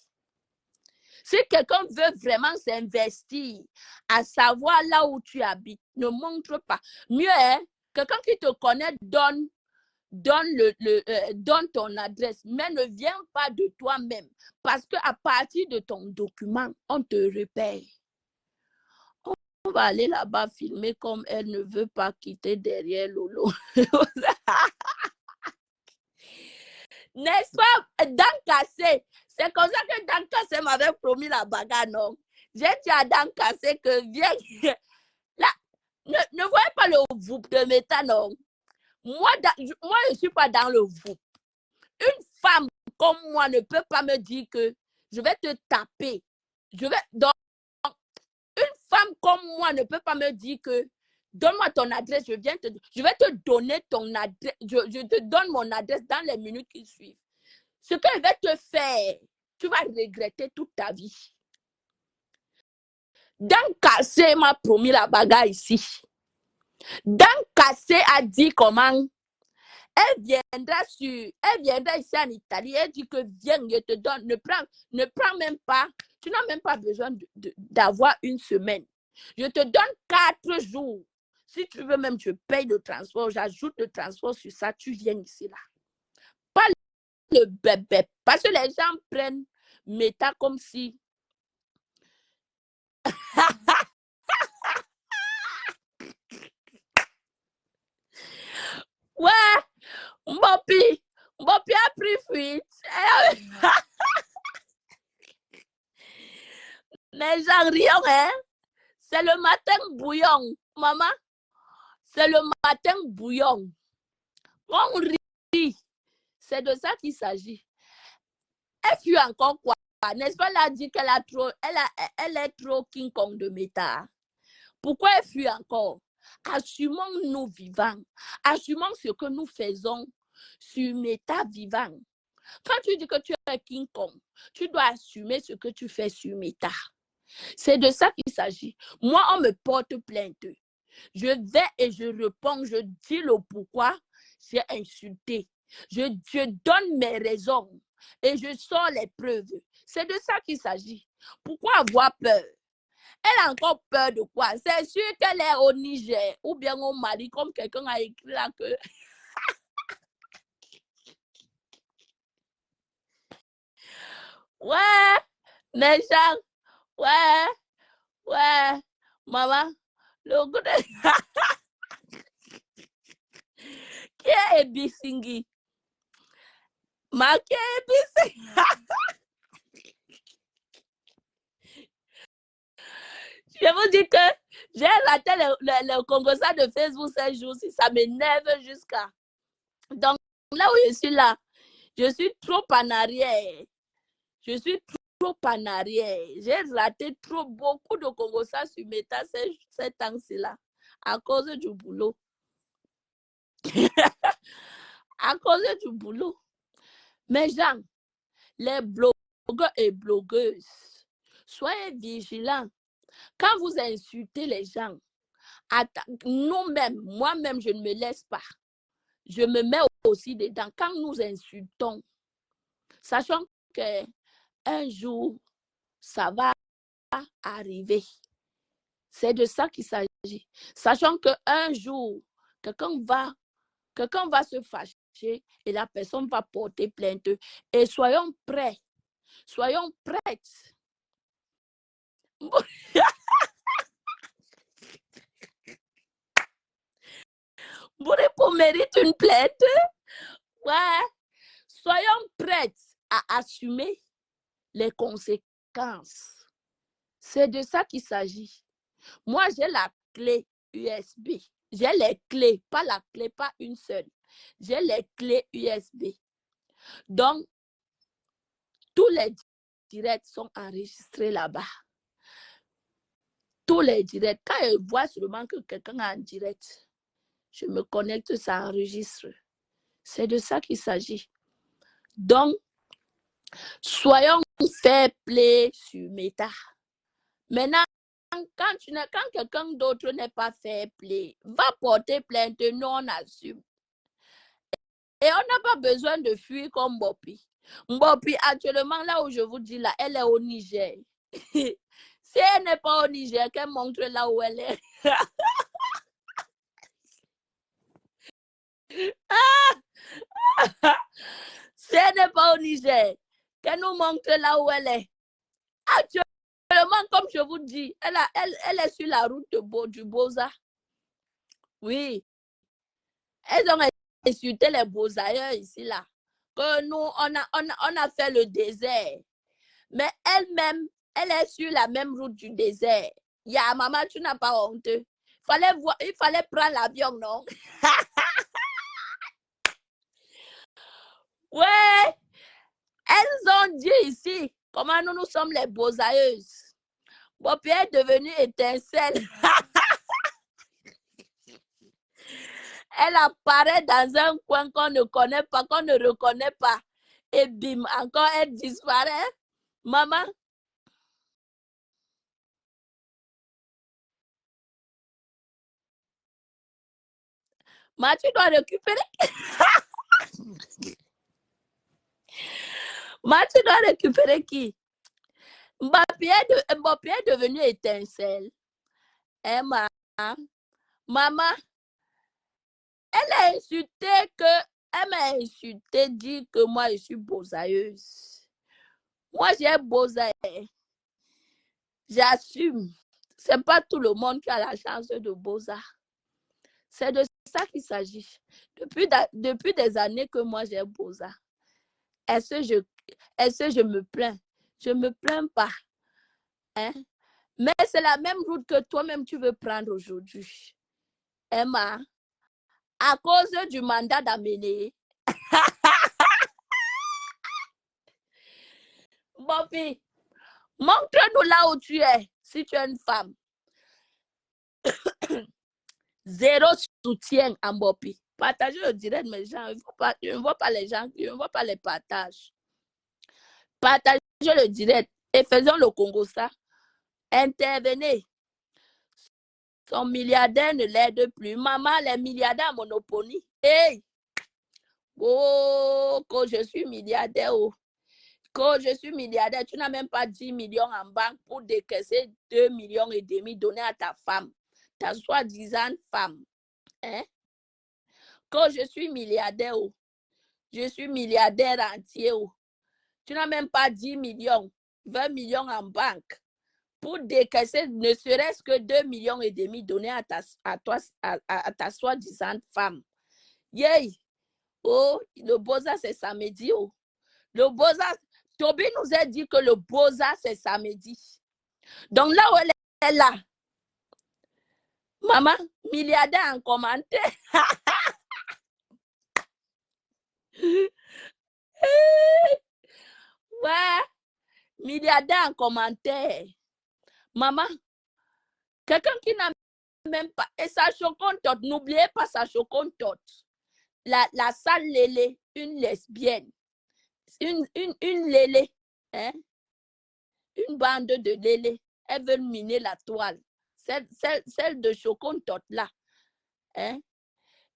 Si quelqu'un veut vraiment s'investir à savoir là où tu habites, ne montre pas. Mieux, quelqu'un qui te connaît donne ton adresse, mais ne viens pas de toi-même. Parce qu'à partir de ton document, on te repère. On va aller là-bas filmer comme elle ne veut pas quitter derrière Lolo. N'est-ce pas, Dan Cassé? C'est comme ça que Dan Cassé m'avait promis la bagarre, non? J'ai dit à Dan Cassé que viens. Là, ne voyez pas le VOUP de Meta, non? Moi, je ne suis pas dans le VOUP. Une femme comme moi ne peut pas me dire que je vais te taper. Donc, une femme comme moi ne peut pas me dire que donne-moi ton adresse, je vais te donner ton adresse, je te donne mon adresse dans les minutes qui suivent. Ce que je vais te faire, tu vas regretter toute ta vie. Dan Cassé m'a promis la bagarre ici. Dan Cassé a dit comment elle viendra ici en Italie, elle dit que viens, je te donne, ne prends même pas, tu n'as même pas besoin d'avoir une semaine. Je te donne 4 jours. Si tu veux même, je paye le transport, j'ajoute le transport sur ça, tu viens ici là. Pas le bébé, parce que les gens prennent Meta comme si... Ouais, Mbopi a pris fuite. Les gens rient, hein? C'est le matin bouillon, maman. C'est le matin bouillon. On rit. C'est de ça qu'il s'agit. Elle fuit encore quoi? N'est-ce pas, elle a dit elle est trop King Kong de Meta. Pourquoi elle fuit encore? Assumons-nous vivants. Assumons ce que nous faisons sur Meta vivant. Quand tu dis que tu es King Kong, tu dois assumer ce que tu fais sur Meta. C'est de ça qu'il s'agit. Moi, on me porte plainte. Je vais et je réponds, je dis le pourquoi j'ai insulté. Je donne mes raisons et je sors les preuves. C'est de ça qu'il s'agit. Pourquoi avoir peur? Elle a encore peur de quoi? C'est sûr qu'elle est au Niger ou bien au Mali, comme quelqu'un a écrit là que... Ouais, mes gens, ouais, maman, le goût de... Qui est Ebisingi? Ma qui est Ebisingi? Je vous dis que j'ai raté le Congosa de Facebook ces jours-ci, ça m'énerve jusqu'à... Donc, là où je suis là, je suis trop en arrière. Je suis trop en arrière. J'ai raté beaucoup de Congosa sur Meta ces temps-ci-là, à cause du boulot. À cause du boulot. Mais gens, les blogueurs et blogueuses, soyez vigilants. Quand vous insultez les gens, nous-mêmes, moi-même, je ne me laisse pas. Je me mets aussi dedans. Quand nous insultons, sachant qu'un jour, ça va arriver. C'est de ça qu'il s'agit. Sachant qu'un jour, quelqu'un va se fâcher et la personne va porter plainte. Et soyons prêts. Soyons prêtes. Bouripo mérite une plainte. Ouais. Soyons prêtes à assumer les conséquences. C'est de ça qu'il s'agit. Moi, j'ai la clé USB. J'ai les clés, pas la clé, pas une seule. J'ai les clés USB. Donc, tous les directs sont enregistrés là-bas. Tous les directs. Quand je vois seulement que quelqu'un est en direct, je me connecte, ça enregistre. C'est de ça qu'il s'agit. Donc, soyons fair play sur Meta. Maintenant, quand quelqu'un d'autre n'est pas fair play, va porter plainte, nous on assume. Et on n'a pas besoin de fuir comme Mbopi. Mbopi, actuellement, là où je vous dis, là, elle est au Niger. Si elle n'est pas au Niger, qu'elle montre là où elle est. Si elle n'est pas au Niger, qu'elle nous montre là où elle est. Actuellement, comme je vous dis, elle est sur la route du Boza. Oui. Elles ont insulté les Bozailleurs ici, là. Que nous, on a fait le désert. Mais elle-même, elle est sur la même route du désert. Il y a maman, tu n'as pas honte. Il fallait prendre l'avion, non? Ouais, elles ont dit ici comment nous sommes les Bozailleuses. Bon, puis elle est devenue étincelle. Elle apparaît dans un coin qu'on ne connaît pas, qu'on ne reconnaît pas. Et bim, encore elle disparaît. Maman. Mais tu dois récupérer. Mais tu dois récupérer qui? Mbappé est devenu étincelle. Emma, maman, elle a insulté elle m'a insulté, dit que moi je suis bozailleuse. Moi j'ai bozaille. J'assume. C'est pas tout le monde qui a la chance de boza. C'est de ça qu'il s'agit. Depuis des années que moi j'ai boza. Est-ce que je me plains? Je ne me plains pas. Hein? Mais c'est la même route que toi-même tu veux prendre aujourd'hui. Emma, à cause du mandat d'amener. Bon, fille, montre-nous là où tu es, si tu es une femme. Zéro soutien à Mbopi. Partagez le direct, mes gens. Je ne vois pas les gens, je ne vois pas les partages. Partagez le direct et faisons le Congo ça. Intervenez. Son milliardaire ne l'aide plus. Maman, les milliardaires à Monopoly. Hey! Oh, quand je suis milliardaire, oh. Quand je suis milliardaire, tu n'as même pas 10 millions en banque pour décaisser 2,5 millions donnés à ta femme, ta soi-disant femme. Hein? Quand je suis milliardaire, oh, je suis milliardaire entier, oh, tu n'as même pas 10 millions, 20 millions en banque pour décaisser ne serait-ce que 2,5 millions donnés à ta soi-disant femme. Yay! Oh, le Beaux-Arts, c'est samedi, oh. Le Beaux-Arts, Toby nous a dit que le Beaux-Arts, c'est samedi. Donc là où elle est là, maman, milliardaire en commentaire. Ouais, milliardaire en commentaire. Maman, quelqu'un qui n'a même pas. Et sa chocontote, n'oubliez pas sa chocontote. La sale Lélé, une lesbienne. Une Lélé. Hein? Une bande de Lélé. Elles veulent miner la toile. Celle de chocontote là. Hein?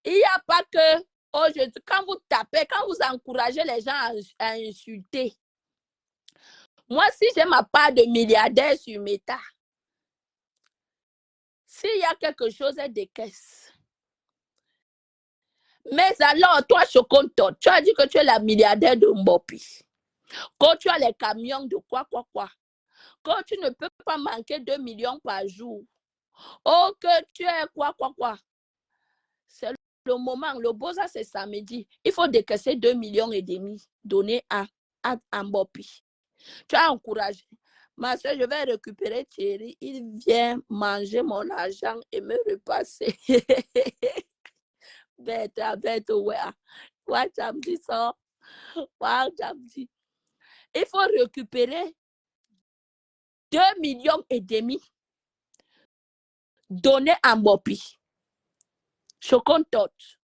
Il n'y a pas que, quand vous tapez, quand vous encouragez les gens à insulter. Moi, si j'ai ma part de milliardaire sur Meta, s'il y a quelque chose, elle décaisse. Mais alors, toi, Choconto, tu as dit que tu es la milliardaire de Mbopi. Quand tu as les camions de quoi. Quand tu ne peux pas manquer 2 millions par jour. Oh, que tu es quoi. C'est le moment, le Beaux-Arts, c'est samedi. Il faut décaisser 2,5 millions donnés à Mbopi. Tu as encouragé. Ma soeur, je vais récupérer Thierry. Il vient manger mon argent et me repasser. Bête, ouais. Ouais, samedi ça. Ouais, samedi. Il faut récupérer 2,5 millions donnés à Mbopi. Chocontote.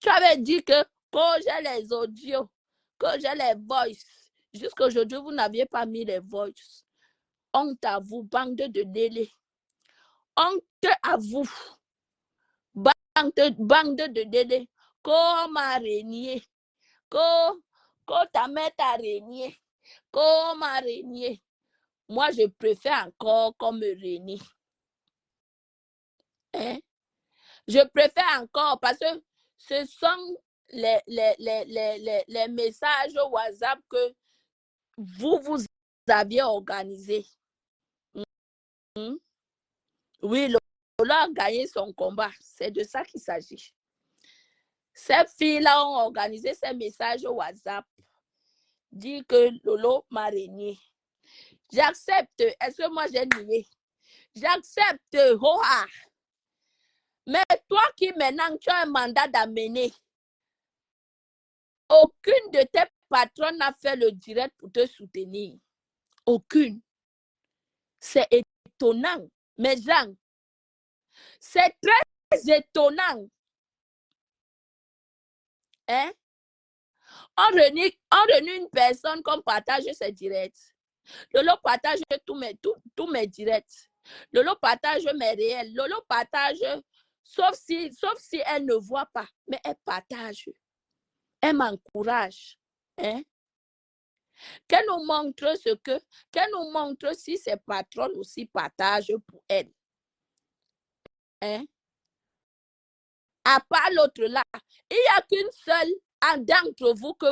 Tu avais dit que quand j'ai les audios, quand j'ai les voices, jusqu'à aujourd'hui, vous n'aviez pas mis les voices. Honte à vous, bande de délais. Honte à vous. Bande de délais. Comme araignée. Quand ta mère t'a régné. Comme araignée. Moi, je préfère encore comme araignée. Hein? Je préfère encore parce que ce sont les messages WhatsApp que vous aviez organisés. Oui, Lola a gagné son combat. C'est de ça qu'il s'agit. Ces filles-là ont organisé ces messages WhatsApp. Dit que Lolo m'a régné. J'accepte. Est-ce que moi j'ai nié? J'accepte. Hoa. Mais toi qui maintenant tu as un mandat d'amener, aucune de tes patrons n'a fait le direct pour te soutenir. Aucune. C'est étonnant. Mais Jean, c'est très étonnant. Hein? On réunit une personne comme partage ses directs. Lolo partage tous mes directs. Lolo partage mes réels. Lolo partage, sauf si elle ne voit pas, mais elle partage. Elle m'encourage. Hein? Qu'elle nous montre qu'elle nous montre si ses patrons aussi partagent pour elle. Hein? À part l'autre là, il n'y a qu'une seule d'entre vous que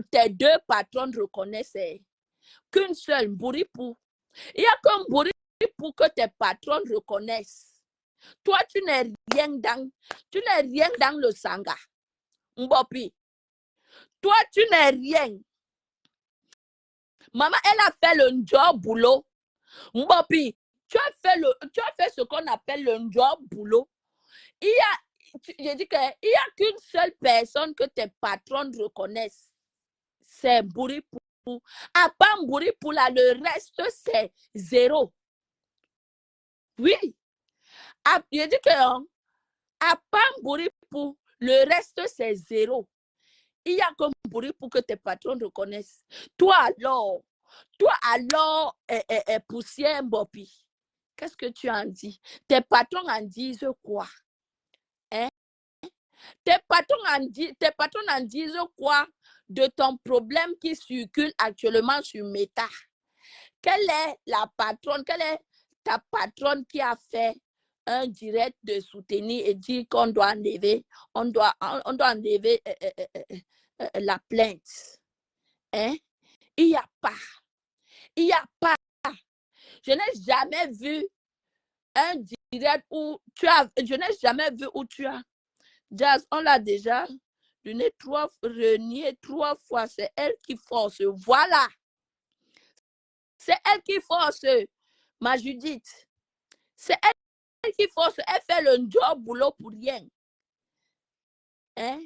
tes deux patrons reconnaissent. Qu'une seule, Bouripou. Il n'y a qu'un Bouripou que tes patrons reconnaissent. Toi, tu n'es rien dans le Sangha. Mbopi. Toi, tu n'es rien. Maman, elle a fait le job boulot. Mbopi, tu as fait ce qu'on appelle le job boulot. Je dis qu'il n'y a qu'une seule personne que tes patrons reconnaissent. C'est Bouripou. À part Bouripou, là, le reste, c'est zéro. Oui. Je dis que à part Bouripou, Le reste, c'est zéro. Il y a comme bruit pour que tes patrons reconnaissent. Toi alors, poussière Mbopi, qu'est-ce que tu en dis? Tes patrons en disent quoi? Hein? Tes patrons en disent quoi de ton problème qui circule actuellement sur Meta? Quelle est ta patronne qui a fait un direct de soutenir et dit qu'on doit enlever, enlever la plainte? Hein? Il n'y a pas. Je n'ai jamais vu un direct où tu as. Je n'ai jamais vu où tu as. Jazz, on l'a déjà renié trois fois. C'est elle qui force. Voilà. C'est elle qui force. Ma Judith. C'est elle qui force. Elle fait le job boulot pour rien. Hein?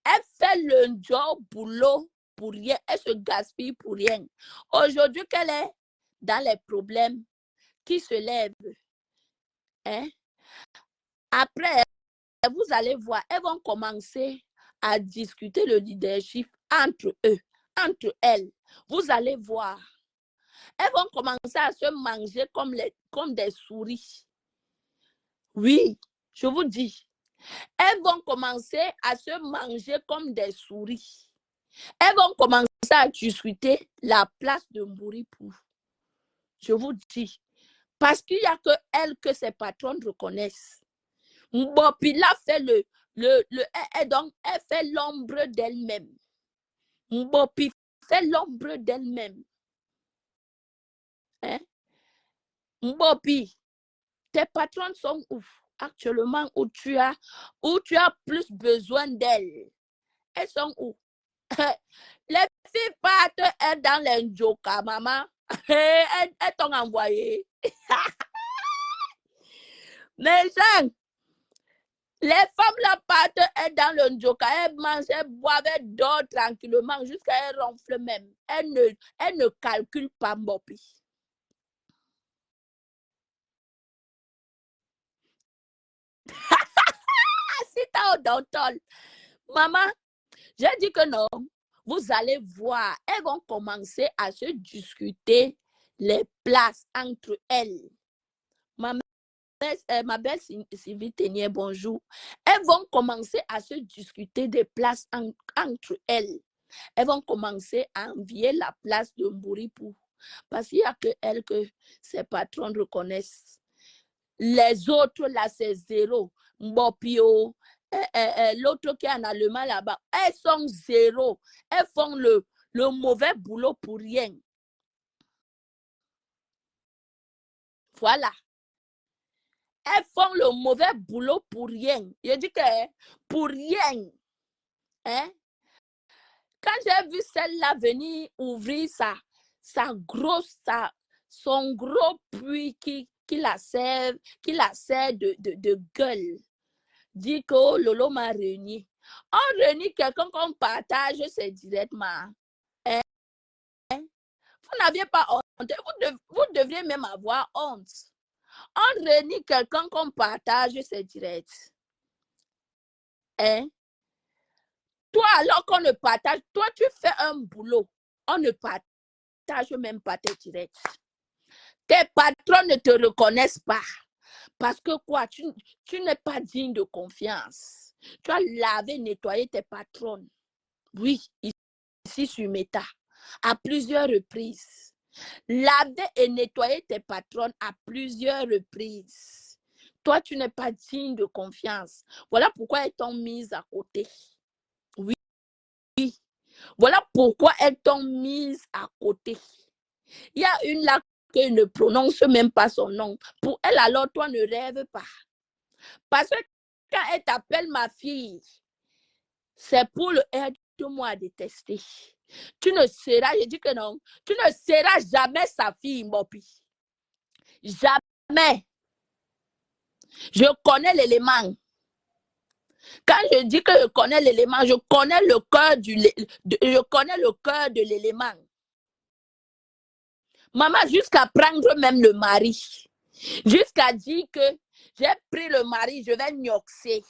Elle fait le job boulot pour rien. Elle se gaspille pour rien. Aujourd'hui, qu'elle est dans les problèmes qui se lèvent. Hein? Après, vous allez voir, elles vont commencer à discuter le leadership entre eux, entre elles. Vous allez voir. Elles vont commencer à se manger comme des souris. Oui, je vous dis. Elles vont commencer à se manger comme des souris. Elles vont commencer à discuter la place de Mbouripou. Je vous dis. Parce qu'il n'y a que elles que ses patrons reconnaissent. Mbopi là fait elle fait l'ombre d'elle-même. Mbopi fait l'ombre d'elle-même. Hein? Mbopi, tes patrons sont où? Actuellement, où tu as plus besoin d'elles. Elles sont où? Les filles partent dans les njoka, maman. Elles t'ont envoyé. Mais ça, les femmes là partent dans le njoka, elles mangent, elles boivent, elles dorment tranquillement jusqu'à elles ronflent même. Elles ne calculent pas Mbopi. C'est un dental. Maman, j'ai dit que non. Vous allez voir, elles vont commencer à se discuter les places entre elles. Ma belle Sylvie Ténier, bonjour. Elles vont commencer à se discuter des places entre elles. Elles vont commencer à envier la place de Mbouripou. Parce qu'il n'y a que elles que ses patrons reconnaissent. Les autres, là, c'est zéro. Mbopio, l'autre qui est en allemand là-bas, elles sont zéro. Elles font le mauvais boulot pour rien. Voilà. Elles font le mauvais boulot pour rien. Je dis que pour rien. Hein? Quand j'ai vu celle-là venir ouvrir son gros puits qui la sert de gueule, dit que oh, Lolo m'a réuni. On réunit quelqu'un qu'on partage, c'est directement. Hein? Vous n'aviez pas honte. Vous devriez même avoir honte. On réunit quelqu'un qu'on partage, c'est direct. Hein? Toi, alors qu'on ne partage, toi, tu fais un boulot. On ne partage même pas tes directs. Tes patrons ne te reconnaissent pas. Parce que quoi, tu n'es pas digne de confiance. Tu as lavé, nettoyé tes patrons. Oui, ici sur Meta, à plusieurs reprises. Laver et nettoyer tes patrons à plusieurs reprises. Toi, tu n'es pas digne de confiance. Voilà pourquoi elles t'ont mise à côté. Oui. Voilà pourquoi elles t'ont mise à côté. Il y a une là qui ne prononce même pas son nom. Pour elle, alors, toi, ne rêve pas. Parce que quand elle t'appelle ma fille, c'est pour le aide-moi à détester. Tu ne seras, je dis que non, tu ne seras jamais sa fille, Mbopi. Jamais. Je connais l'élément. Quand je dis que je connais l'élément, je connais le cœur de l'élément. Maman, jusqu'à prendre même le mari. Jusqu'à dire que j'ai pris le mari, je vais nyoxer.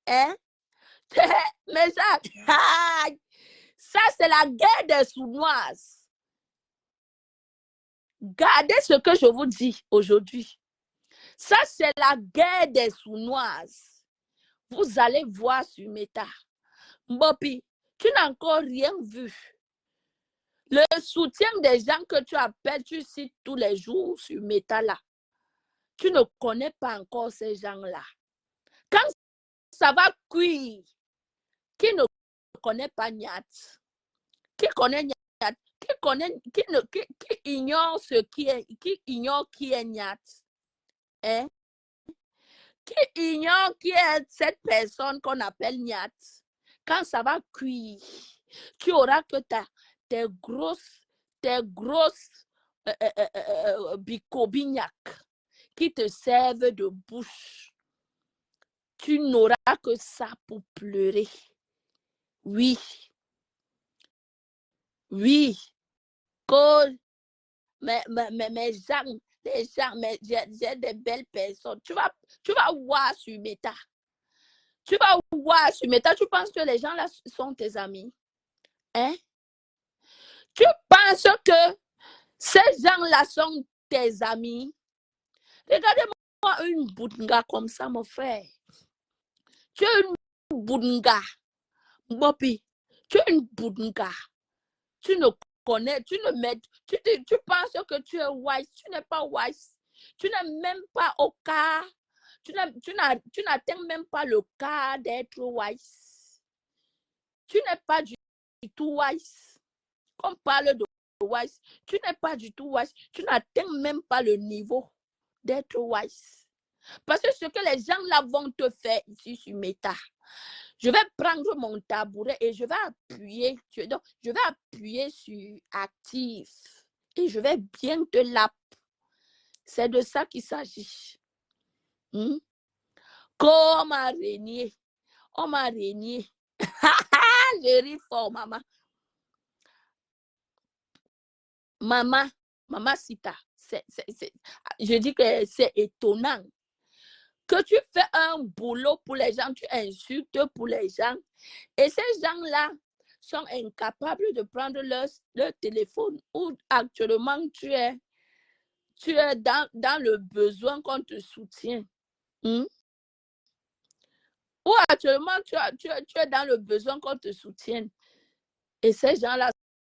Hein? Mais ça, c'est la guerre des Sournoises. Gardez ce que je vous dis aujourd'hui. Ça, c'est la guerre des Sournoises. Vous allez voir sur Meta. Mbopi, tu n'as encore rien vu. Le soutien des gens que tu appelles, tu cites tous les jours sur Meta là. Tu ne connais pas encore ces gens-là. Quand ça va cuire, qui ne connaît pas Nyat? Qui connaît Nyat? Qui ignore ce qui est, qui ignore qui est Nyat? Hein? Qui ignore qui est cette personne qu'on appelle Nyat? Quand ça va cuire, tu auras que tes grosses bicobignac qui te servent de bouche. Tu n'auras que ça pour pleurer. Oui. Oui. Mais gens, les gens, mais j'ai des belles personnes. Tu vas voir sur Meta. Tu vas voir sur Meta. Tu penses que les gens là sont tes amis? Hein? Tu penses que ces gens-là sont tes amis? Regardez-moi une boudinga comme ça, mon frère. Tu es une boudinga. Bopi, tu es une boudinga. Tu ne connais, tu penses que tu es wise. Tu n'es pas wise. Tu n'es même pas au cas. Tu n'atteins même pas le cas d'être wise. Tu n'es pas du tout wise. On parle de wise. Tu n'es pas du tout wise. Tu n'atteins même pas le niveau d'être wise. Parce que ce que les gens là vont te faire ici sur Meta, je vais prendre mon tabouret et je vais appuyer. Donc, je vais appuyer sur actif et je vais bien te laper. C'est de ça qu'il s'agit. Comme araignée. On m'a régné. Je ris fort, maman. Maman Sita, je dis que c'est étonnant que tu fais un boulot pour les gens, tu insultes pour les gens, et ces gens-là sont incapables de prendre leur téléphone, ou actuellement tu es dans le besoin qu'on te soutient. Ou actuellement tu es dans le besoin qu'on te soutienne. Et ces gens-là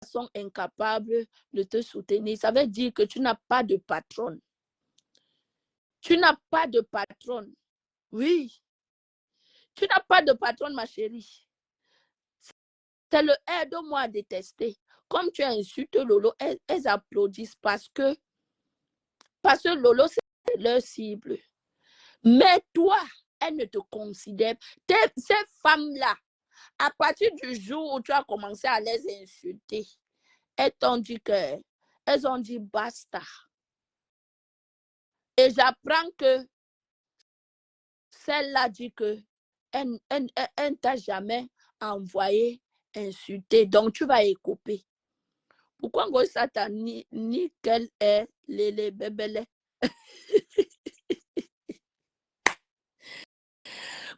sont incapables de te soutenir. Ça veut dire que tu n'as pas de patronne. Tu n'as pas de patronne. Oui. Tu n'as pas de patronne, ma chérie. C'est le aide-moi à détester. Comme tu insultes Lolo, elles applaudissent parce que Lolo, c'est leur cible. Mais toi, elles ne te considèrent pas. Ces femmes-là, à partir du jour où tu as commencé à les insulter, elles t'ont dit que, elles ont dit basta. Et j'apprends que celle-là dit que elle ne t'a jamais envoyé insulter. Donc, tu vas écouper. Pourquoi on ça t'a ni qu'elle est les bébés?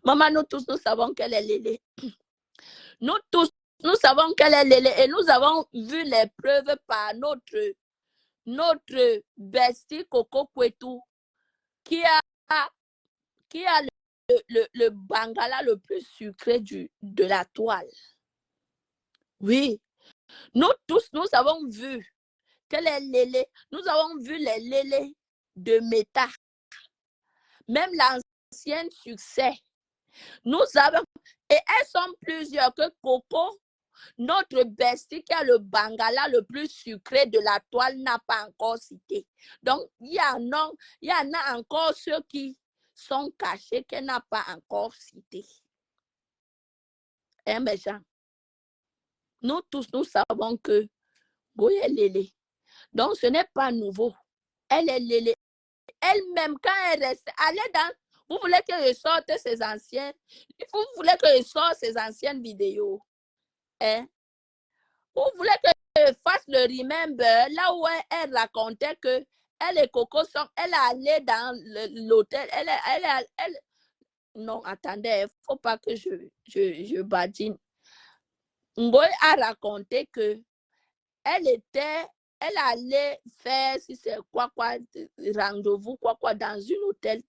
Maman, nous tous, nous savons qu'elle est Lélé. Nous tous, nous savons qu'elle est Lélé. Et nous avons vu les preuves par notre bestie Coco Kwetu qui a le bangala le plus sucré de la toile. Oui. Nous tous, nous avons vu que les lélés, nous avons vu les lélés de Meta. Même l'ancien succès. Nous avons, et elles sont plusieurs que Coco, notre bestie qui a le bangala le plus sucré de la toile, n'a pas encore cité. Donc, il y en a encore ceux qui sont cachés qu'elle n'a pas encore cités. Hein, mes gens? Nous tous, nous savons que Goye est Lélé. Donc, ce n'est pas nouveau. Elle est Lélé. Elle-même, quand elle reste, vous voulez que je sorte ses anciennes, vous voulez que je sorte ses anciennes vidéos. Hein? Vous voulez que je fasse le remember, là où elle racontait que elle et Coco sont, elle est allée dans l'hôtel, Non, attendez, il ne faut pas que je badine. Ngoy a raconté que elle allait faire, si c'est quoi, rendez-vous, quoi, dans un hôtel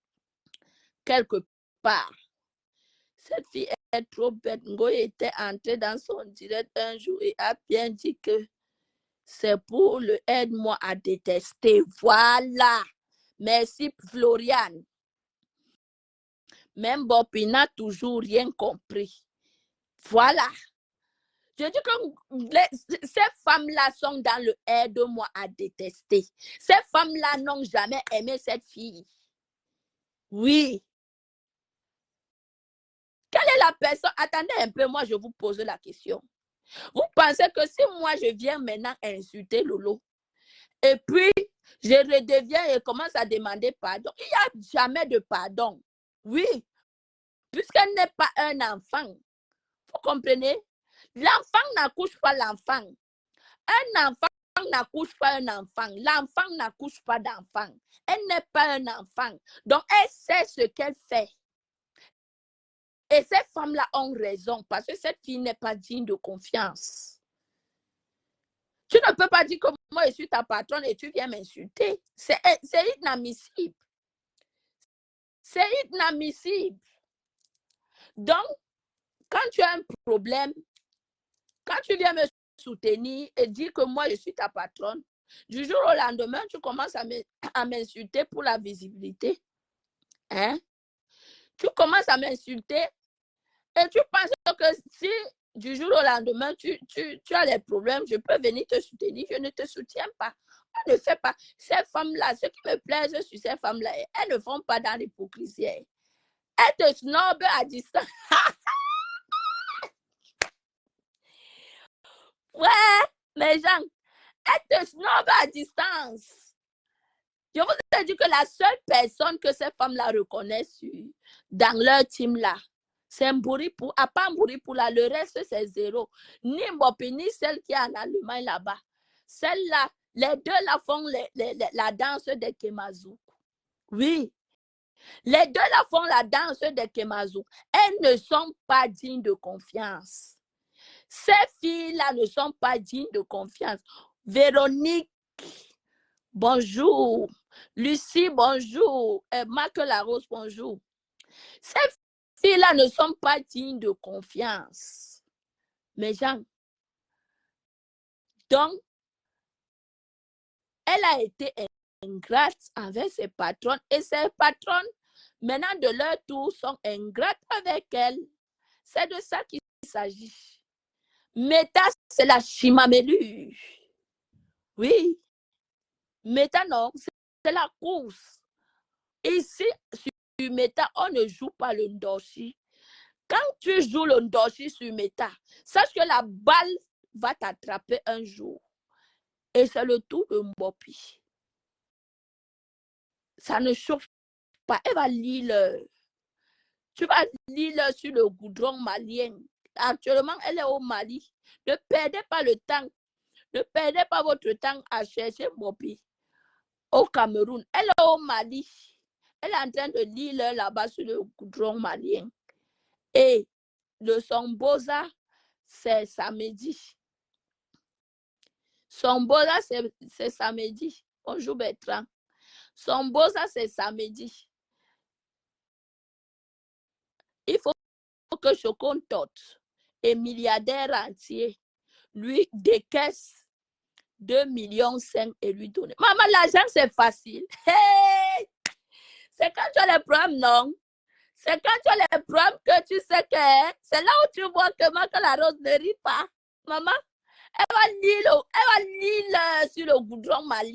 quelque part. Cette fille est trop bête. Ngoy était entré dans son direct un jour et a bien dit que c'est pour le aide-moi à détester. Voilà. Merci, Floriane. Même Bopi n'a toujours rien compris. Voilà. Je dis que ces femmes-là sont dans le aide-moi à détester. Ces femmes-là n'ont jamais aimé cette fille. Oui. Quelle est la personne? Attendez un peu, moi je vous pose la question. Vous pensez que si moi je viens maintenant insulter Lolo, et puis je redeviens et commence à demander pardon, il n'y a jamais de pardon. Oui. Puisqu'elle n'est pas un enfant. Vous comprenez? L'enfant n'accouche pas l'enfant. Un enfant n'accouche pas un enfant. L'enfant n'accouche pas d'enfant. Elle n'est pas un enfant. Donc, elle sait ce qu'elle fait. Et ces femmes-là ont raison parce que cette fille n'est pas digne de confiance. Tu ne peux pas dire que moi, je suis ta patronne et tu viens m'insulter. C'est inadmissible. C'est inadmissible. Donc, quand tu as un problème, quand tu viens me soutenir et dire que moi, je suis ta patronne, du jour au lendemain, tu commences à m'insulter pour la visibilité. Hein? Tu commences à m'insulter et tu penses que si du jour au lendemain, tu as des problèmes, je peux venir te soutenir. Je ne te soutiens pas. On ne fait pas. Ces femmes-là, ce qui me plaise sur ces femmes-là, elles ne font pas dans l'hypocrisie. Elles te snobent à distance. Ouais, mes gens, elles te snobent à distance. Je vous ai dit que la seule personne que ces femmes-là reconnaissent dans leur team-là, c'est Mbouripou. À part Mbouripou, là, le reste, c'est zéro. Ni Mbopi, ni celle qui est en Allemagne là-bas. Celle-là, les deux là font la danse de Kemazouk. Oui. Les deux là font la danse de Kemazouk. Elles ne sont pas dignes de confiance. Ces filles-là ne sont pas dignes de confiance. Véronique, bonjour. Lucie, bonjour. Marc Larose, bonjour. Ces filles-là ne sont pas dignes de confiance. Mes gens. Donc, elle a été ingrate avec ses patronnes et ses patronnes, maintenant de leur tour, sont ingrates avec elle. C'est de ça qu'il s'agit. Meta, c'est la chimamelu. Oui. Meta, non, c'est la course. Ici, sur Meta, on ne joue pas le ndoshi. Quand tu joues le ndoshi sur Meta, sache que la balle va t'attraper un jour. Et c'est le tour de Mbopi. Ça ne chauffe pas. Elle va lire. Tu vas lire sur le goudron malien. Actuellement, elle est au Mali. Ne perdez pas le temps. Ne perdez pas votre temps à chercher Mbopi au Cameroun. Elle est au Mali. Elle est en train de lire là-bas sur le goudron malien. Et le Somboza, c'est samedi. Somboza, c'est samedi. Bonjour Bertrand. Somboza, c'est samedi. Il faut que Chocon Tot, et milliardaire entier, lui décaisse 2,5 millions et lui donne. Maman, l'argent, c'est facile. Hey! C'est quand tu as les problèmes, non? C'est quand tu as les problèmes que tu sais que c'est là où tu vois que Marc Larose ne rit pas. Maman, elle va lire sur le goudron malien.